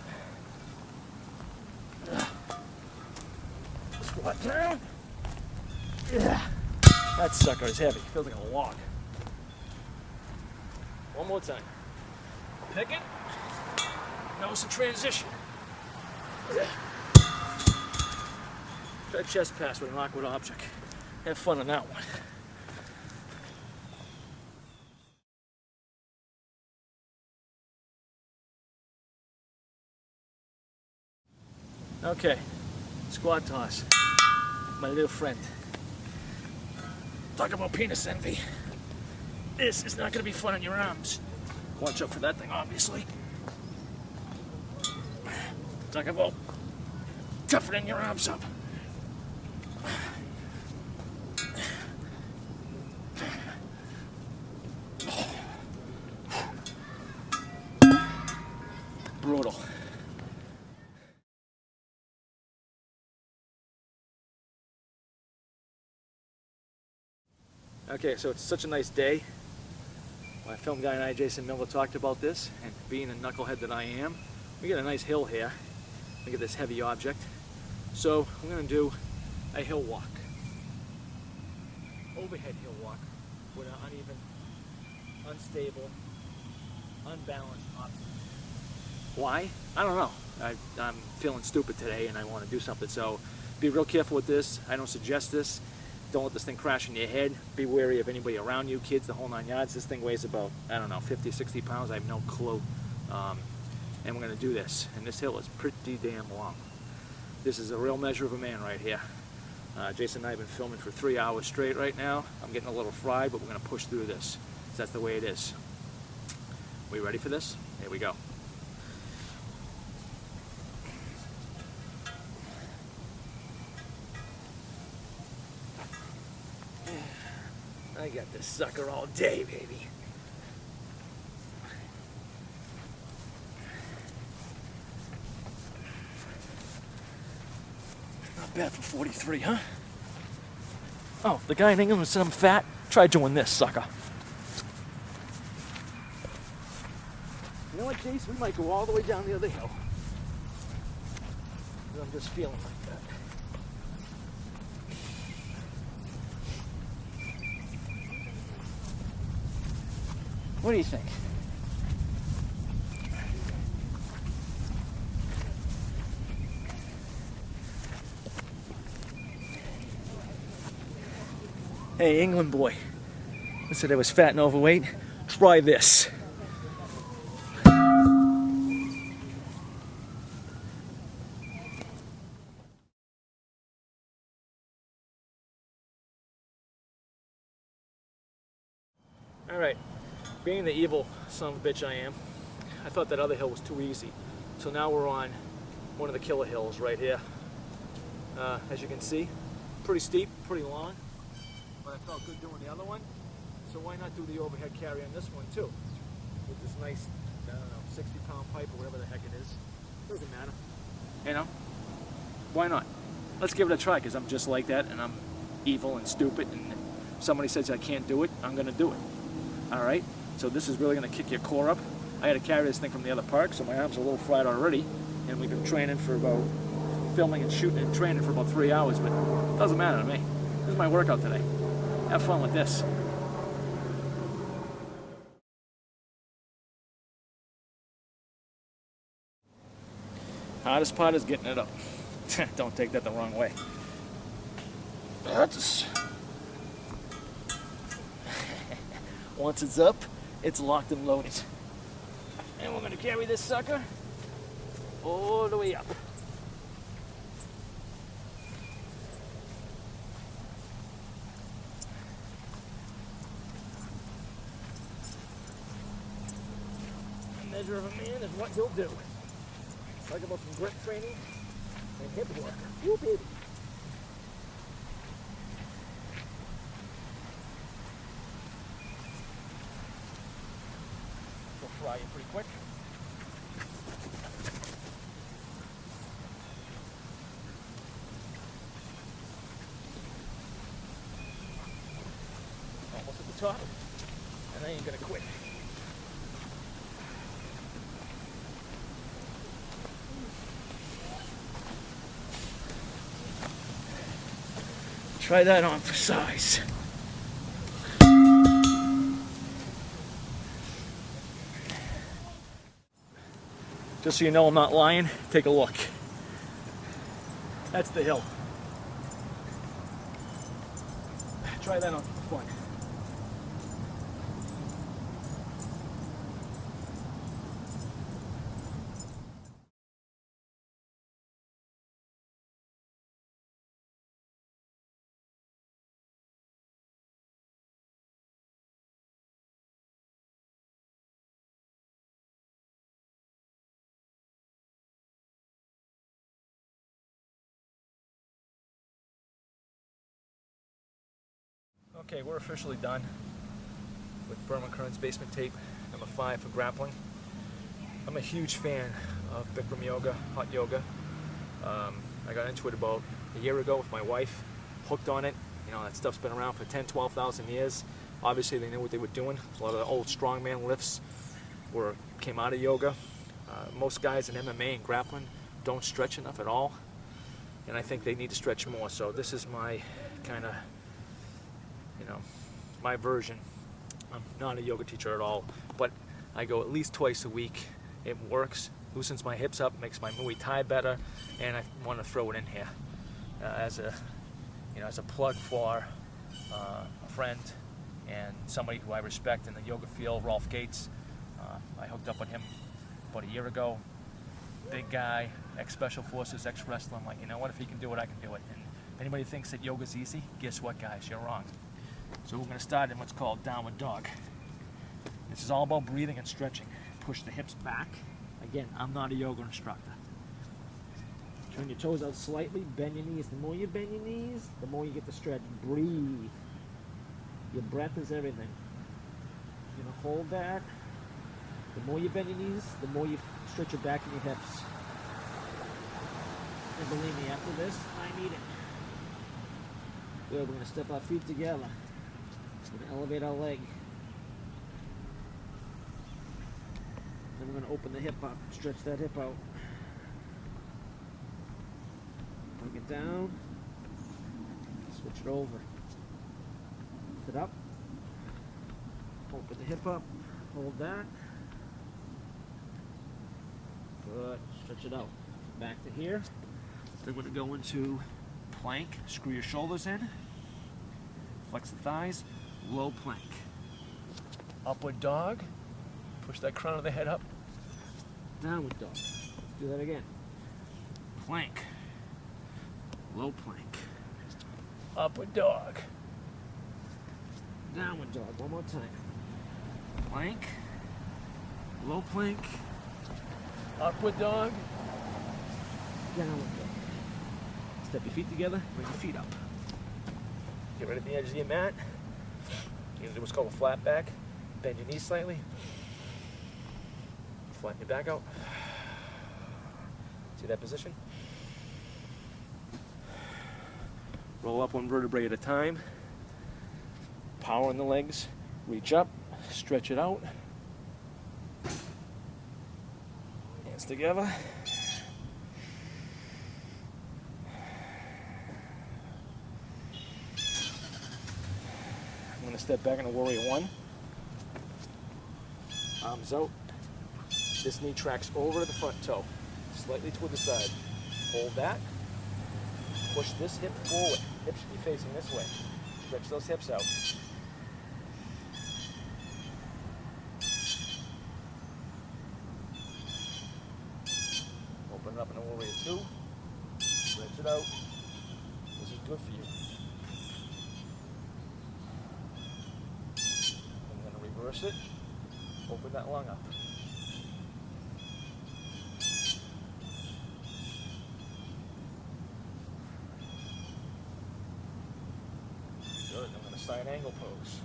Squat down. That sucker is heavy. Feels like a log. One more time. Pick it. Notice the transition. Try chest pass with an awkward object. Have fun on that one. Okay, squat toss. My little friend. Talk about penis envy. This is not going to be fun on your arms. Watch out for that thing, obviously. Talk about toughening your arms up. Brutal. Okay, so it's such a nice day. My film guy and I, Jason Miller, talked about this, and being a knucklehead that I am, we got a nice hill here. We get this heavy object. So we're going to do a hill walk. Overhead hill walk with an uneven, unstable, unbalanced object. Why? I don't know. I'm feeling stupid today and I want to do something. So be real careful with this. I don't suggest this. Don't let this thing crash in your head. Be wary of anybody around you, kids, the whole 9 yards. This thing weighs about, I don't know, 50, 60 pounds. I have no clue. And we're going to do this. And this hill is pretty damn long. This is a real measure of a man right here. Jason and I have been filming for 3 hours straight right now. I'm getting a little fried, but we're going to push through this. That's the way it is. We ready for this? Here we go. I got this sucker all day, baby. Not bad for 43, huh? Oh, the guy in England said I'm fat. Try doing this, sucker. You know what, Jace? We might go all the way down the other hill. I'm just feeling like that. What do you think? Hey, England boy. I said I was fat and overweight. Try this. All right. Being the evil son of a bitch I am, I thought that other hill was too easy. So now we're on one of the killer hills right here. As you can see, pretty steep, pretty long, but I felt good doing the other one. So why not do the overhead carry on this one too? With this nice, I don't know, 60-pound pipe or whatever the heck it is. Doesn't matter. You know, why not? Let's give it a try, because I'm just like that and I'm evil and stupid, and if somebody says I can't do it, I'm gonna do it. All right? So this is really going to kick your core up. I had to carry this thing from the other park, so my arms are a little fried already. And we've been training for about, filming and shooting and training for about 3 hours, but it doesn't matter to me. This is my workout today. Have fun with this. Hardest part is getting it up. Don't take that the wrong way. That's... Once it's up, it's locked and loaded. And we're going to carry this sucker all the way up. A measure of a man is what he'll do. Talk about some grip training and hip work. Woo, baby. Fry you pretty quick. top, and I ain't gonna quit. Try that on for size. Just so you know I'm not lying, take a look. That's the hill. Try that on for fun. Okay, we're officially done with Burma Kern's basement tape number 5 for grappling. I'm a huge fan of Bikram yoga, hot yoga. I got into it about a year ago with my wife, hooked on it. You know, that stuff's been around for 10, 12,000 years. Obviously they knew what they were doing. A lot of the old strongman lifts came out of yoga. Most guys in MMA and grappling don't stretch enough at all, and I think they need to stretch more. So this is my kind of, you know, my version. I'm not a yoga teacher at all, but I go at least twice a week. It works, loosens my hips up, makes my Muay Thai better, and I want to throw it in here as a, you know, as a plug for a friend and somebody who I respect in the yoga field, Rolf Gates. I hooked up with him about a year ago. Big guy, ex-special forces, ex-wrestler. I'm like, you know what, if he can do it, I can do it. And if anybody thinks that yoga's easy, guess what, guys, you're wrong. So we're going to start in what's called downward dog. This is all about breathing and stretching. Push the hips back. Again, I'm not a yoga instructor. Turn your toes out slightly, bend your knees. The more you bend your knees, the more you get to stretch. Breathe. Your breath is everything. You're going to hold that. The more you bend your knees, the more you stretch your back and your hips. And believe me, after this, I need it. Good, we're going to step our feet together. We're going to elevate our leg. Then we're going to open the hip up, stretch that hip out. Bring it down. Switch it over. Lift it up. Open the hip up. Hold that. Good. Stretch it out. Back to here. Then we're going to go into plank. Screw your shoulders in. Flex the thighs. Low plank. Upward dog. Push that crown of the head up. Downward dog. Do that again. Plank. Low plank. Upward dog. Downward dog. One more time. Plank. Low plank. Upward dog. Downward dog. Step your feet together. Bring your feet up. Get right at the edge of your mat. You're going to do what's called a flat back. Bend your knees slightly. Flatten your back out. See that position? Roll up one vertebrae at a time. Power in the legs. Reach up. Stretch it out. Hands together. I'm going to step back into Warrior One. Arms out. This knee tracks over to the front toe, slightly toward the side. Hold that. Push this hip forward. Hip should be facing this way. Stretch those hips out. Open it up in a Warrior Two. Stretch it out. This is good for you. I'm going to reverse it. Open that lung up. Good. I'm going to side angle pose.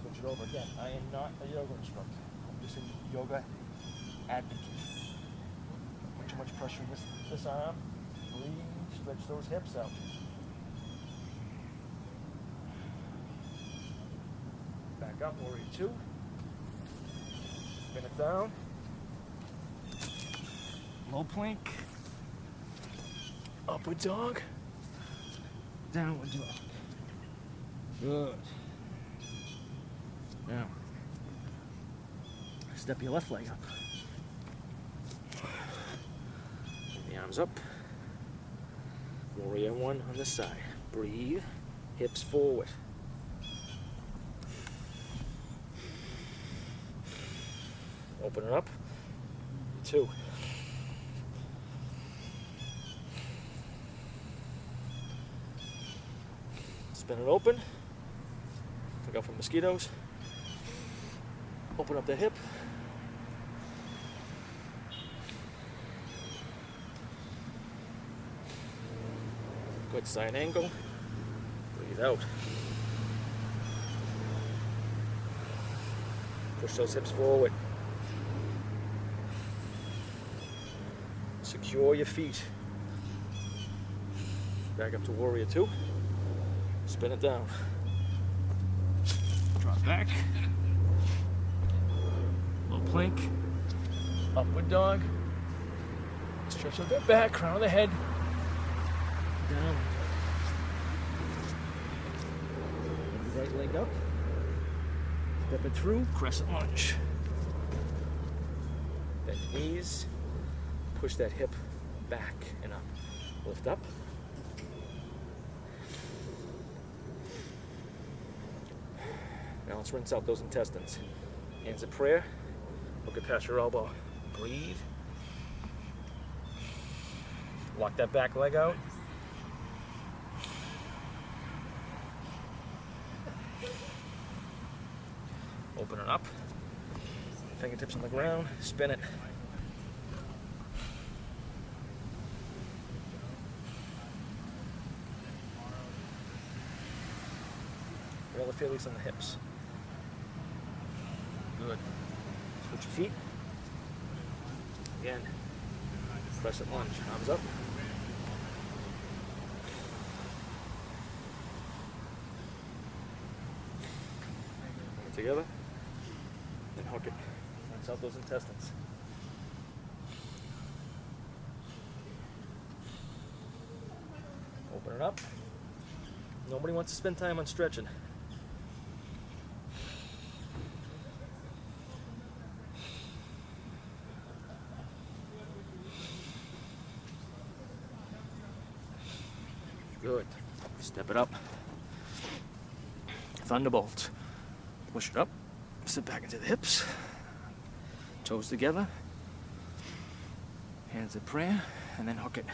Switch it over again. I am not a yoga instructor. I'm just a yoga advocate. Put too much pressure in this arm. Breathe. Stretch those hips out. Back up, warrior 2. Spin it down. Low plank. Upward dog. Downward dog. Good. Now, step your left leg up. The arms up. Warrior 1 on this side. Breathe. Hips forward. Open it up. 2. Spin it open. Look out for mosquitoes. Open up the hip. Good side angle. Breathe out. Push those hips forward. Secure your feet. Back up to warrior 2. Spin it down. Drop back. Low plank. Upward dog. Stretch out that back, crown of the head. Down. Right leg up. Step it through, crescent lunge. Bend the knees. Push that hip back and up. Lift up. Now let's rinse out those intestines. Hands of prayer. Look it past your elbow. Breathe. Lock that back leg out. Open it up. Fingertips on the ground. Spin it. Roll the feelers on the hips. Good. Switch your feet. Again. Crescent lunge. Arms up. Get together. And hook it. Rinse out those intestines. Open it up. Nobody wants to spend time on stretching. Good. Step it up. Thunderbolt. Push it up. Sit back into the hips. Toes together. Hands at prayer. And then hook it.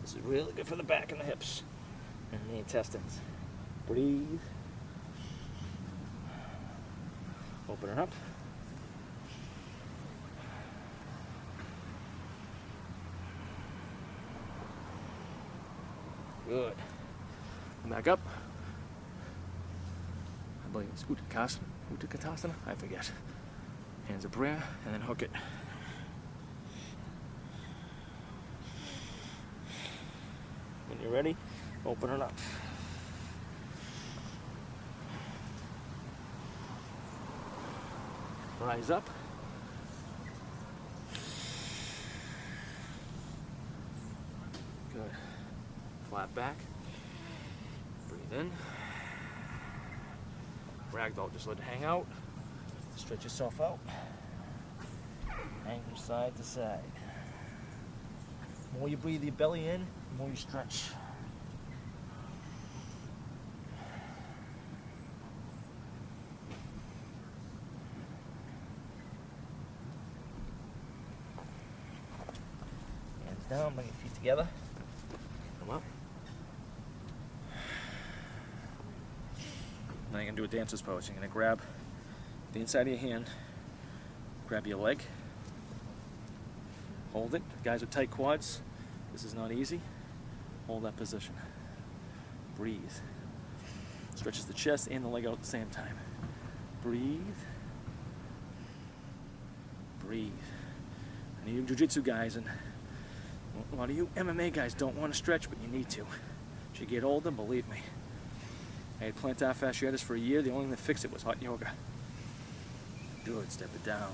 This is really good for the back and the hips. And the intestines. Breathe. Open it up. Good. Back up. I believe it's Utkatasana. I forget. Hands of prayer, and then hook it. When you're ready, open it up. Rise up. Good. Flat back. Breathe in. Ragdoll, just let it hang out. Stretch yourself out. Hang from side to side. The more you breathe your belly in, the more you stretch. Hands down, bring your feet together. Come up. Now you're going to do a dancer's pose. You're going to grab the inside of your hand, grab your leg, hold it. Guys with tight quads, this is not easy. Hold that position. Breathe. Stretches the chest and the leg out at the same time. Breathe. Breathe. And you jiu-jitsu guys and a lot of you MMA guys don't want to stretch, but you need to. As you get older, believe me. I had plantar fasciitis for a year. The only thing that fixed it was hot yoga. Good, step it down.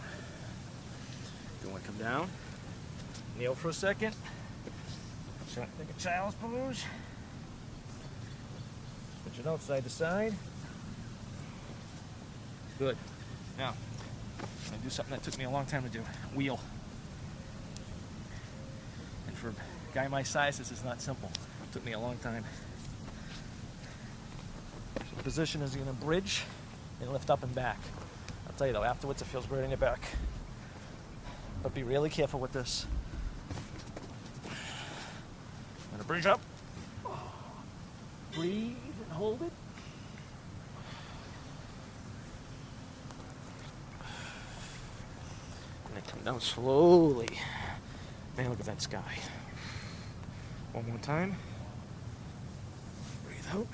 Don't want to come down. Kneel for a second. Take a child's pose. Put your nose side to side. Good. Now, I'm gonna do something that took me a long time to do. Wheel. And for a guy my size, this is not simple. It took me a long time. So the position is gonna bridge and lift up and back. I'll tell you though, afterwards it feels great on your back. But be really careful with this. I'm gonna bridge up. Breathe and hold it. And then come down slowly. Man, look at that sky. One more time. Breathe out.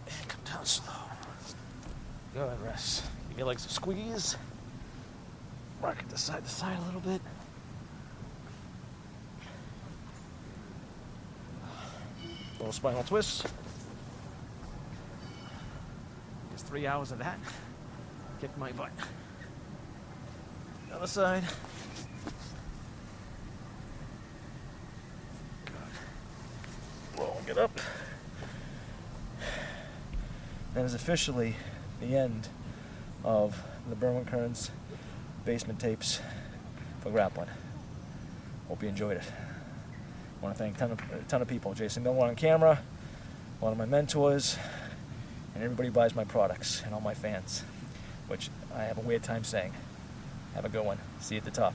And come down slow. Good, rest. Give your legs a squeeze. Rock it side to side a little bit. Little spinal twist. Just 3 hours of that. Kick my butt. The other side. Good. Roll, get up. That is officially the end of the Berwyn Kearns basement tapes for grappling. Hope you enjoyed it. I want to thank a ton of people. Jason Miller on camera, a lot of my mentors, and everybody who buys my products, and all my fans, which I have a weird time saying. Have a good one. See you at the top.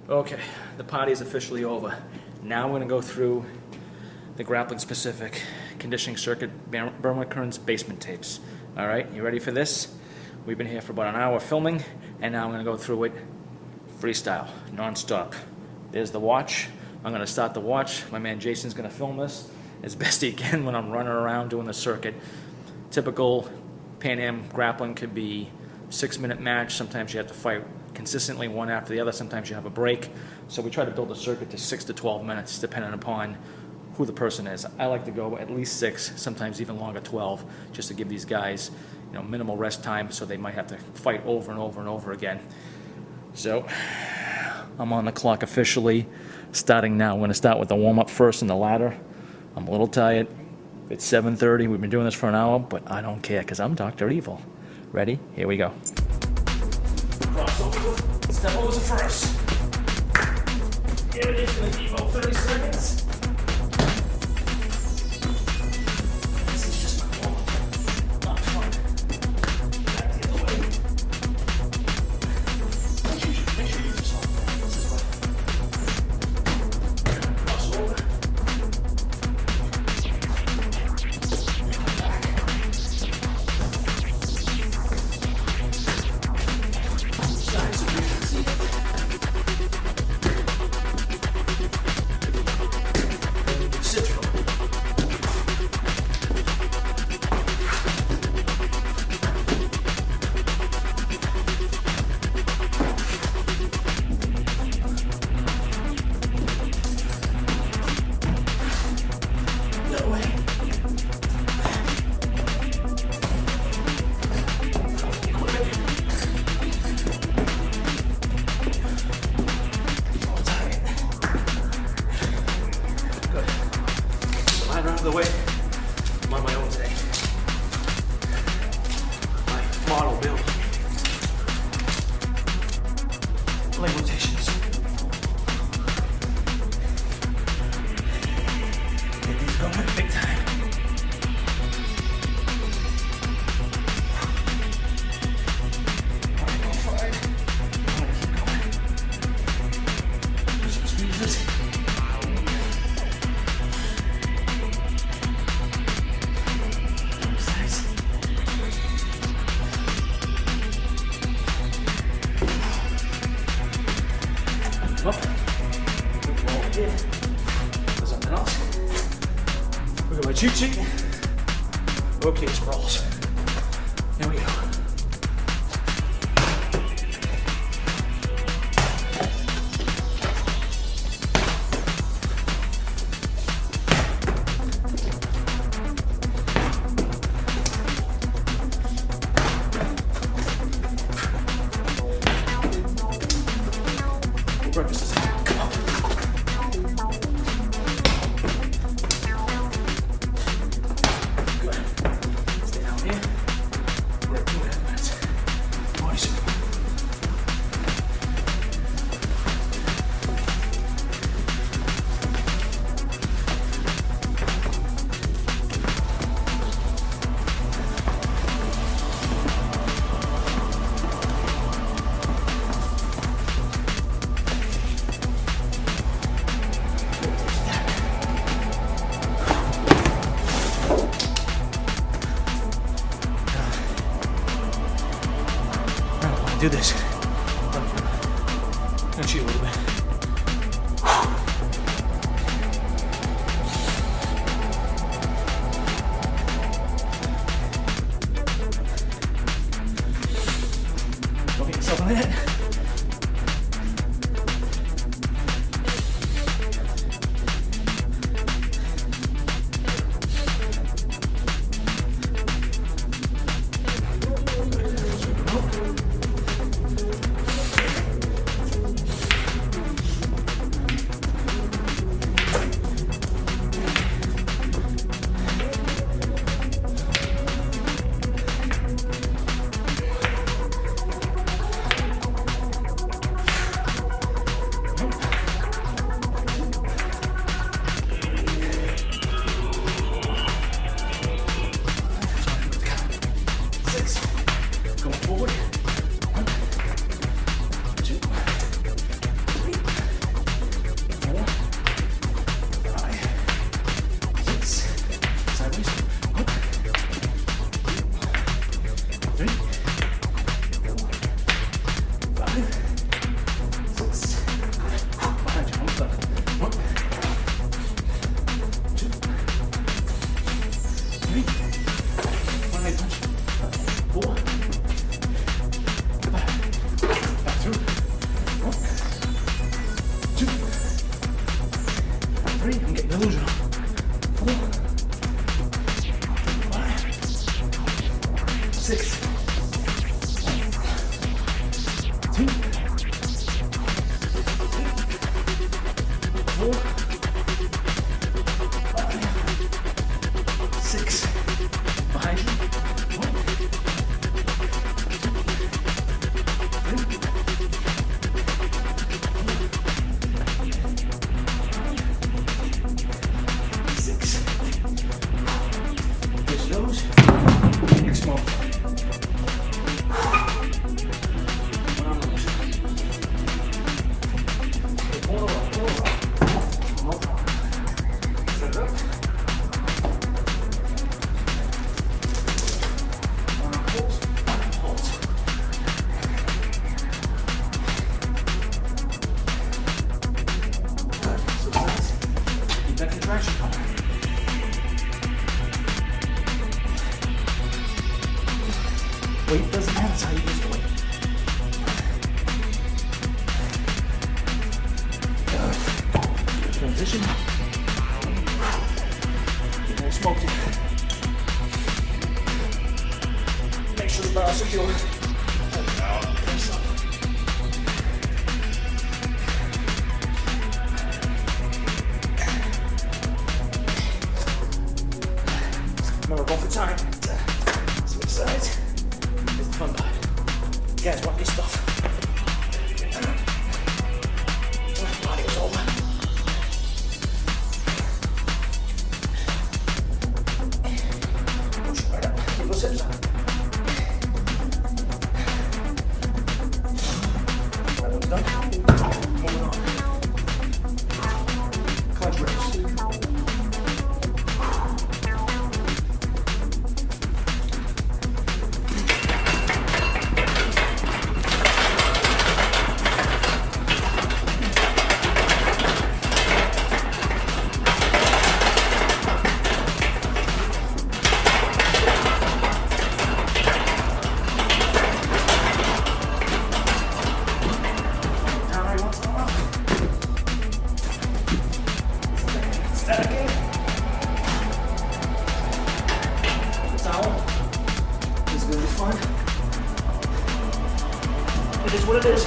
Okay, the party is officially over. Now we're going to go through the grappling specific conditioning circuit Berwyn Kearns basement tapes. All right, you ready for this? We've been here for about an hour filming, and now I'm going to go through it freestyle, non-stop. There's the watch. I'm going to start the watch. My man Jason's going to film this as best he can when I'm running around doing the circuit. Typical Pan Am grappling could be 6-minute match. Sometimes you have to fight consistently one after the other. Sometimes you have a break. So we try to build a circuit to 6 to 12 minutes, depending upon who the person is. I like to go at least 6, sometimes even longer, 12, just to give these guys, minimal rest time, so they might have to fight over and over and over again. So I'm on the clock officially, starting now. I'm going to start with the warm-up first in the ladder. I'm a little tired. It's 7:30. We've been doing this for an hour, but I don't care because I'm Dr. Evil. Ready? Here we go. Crossover. Step over first. Here it is. Going to be about 30 seconds. The way I'm on my own today. My model build. Leg rotations. Get these going big time. Alright, go forward. I'm gonna keep going. Push some squeezes. Up. Roll here. There's something else. Look at my cheat sheet. Okay, sprawls. Here we go. breakfast is. Come on. Good. Stay down here. We're at 2.5 minutes. Nice. Do this. And cheat a little bit. Don't get yourself on the head. Weight doesn't matter, it's how you use the weight. Transition. Get more smoke in. Make sure the bar's secure. Remember, go for time. Switch sides. It's the fun part. You guys want this stuff. Body was over. Push right up. Keep those hips up. That one's done. Moving on. Clutch raise. It is what it is.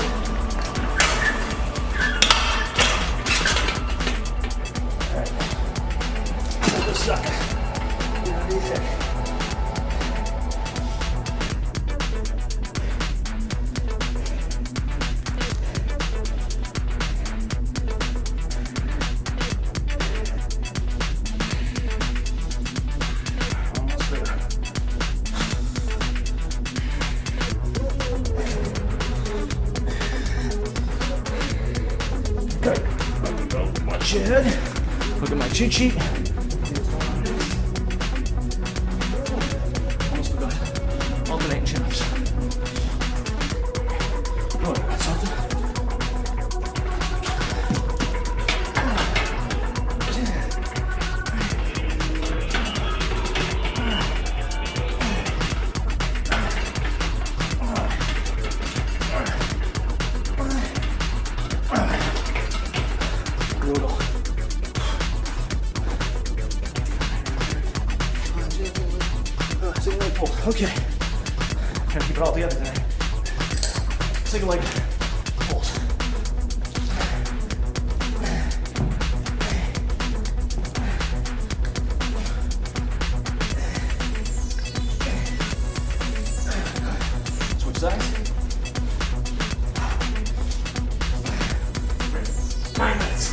Watch your head. Look at my cheat sheet. Almost forgot. Alternating chin-ups. Oh, that's something. Brutal. Single leg pull. Okay. Trying to keep it all together tonight. Single leg pulls. Switch sides. 9 minutes.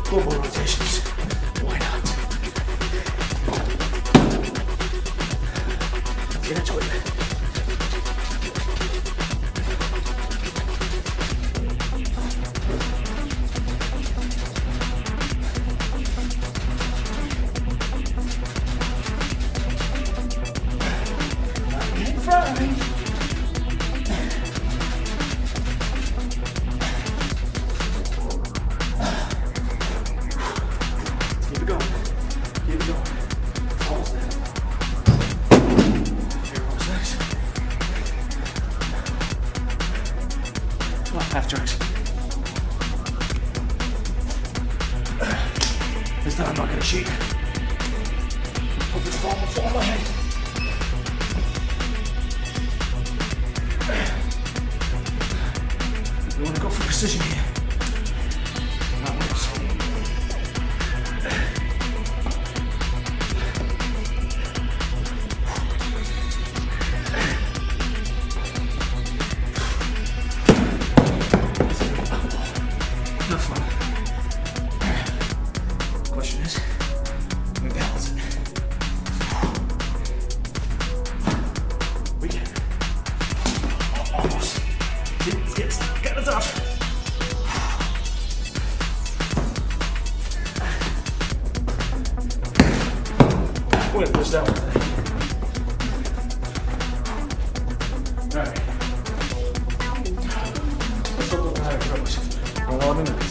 Global rotations. Why not? Get into it. Fine. Keep it going. Keep it going. Almost there. Here comes next. Come on, half jerks. This time I'm not gonna cheat. Put this ball on my head. We want to go for precision here. Not whips. Not fun. Question is, we balance it. We can. Almost. It's kind of tough. We're gonna push that one today. Alright. Let's look at the higher throws. 11 minutes.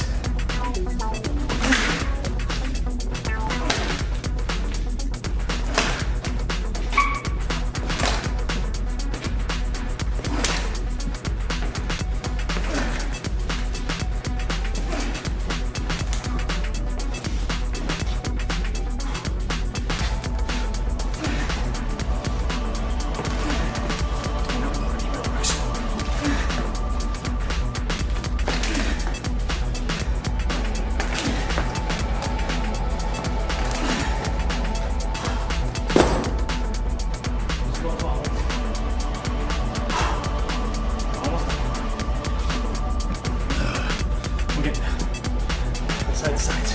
Side to side.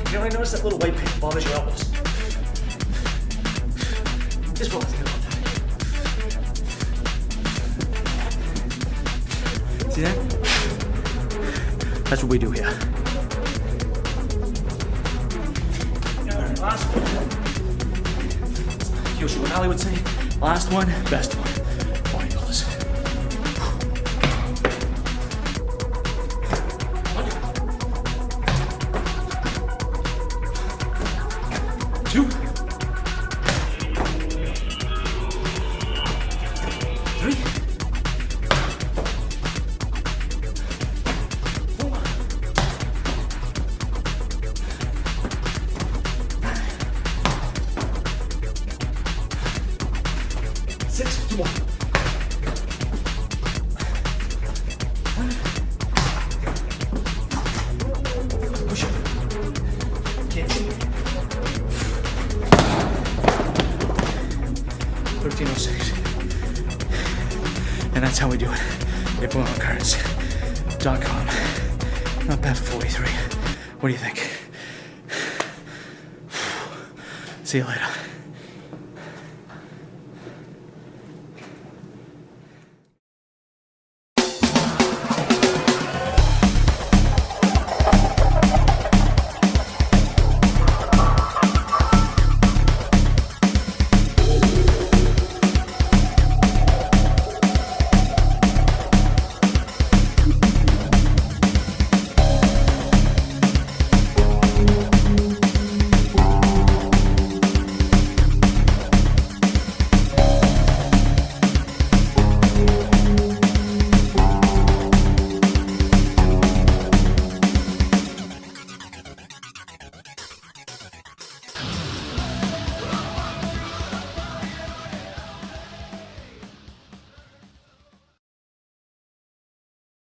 You know, I noticed that little white paint bothers your elbows. Just one thing about that. See that? That's what we do here. Alright, last one. Yoshi and Ali would say, last one, best one. Bodybuilders. Two. Three. 4. 6, 2 more. turns.com. Not bad for 43. What do you think? See you later.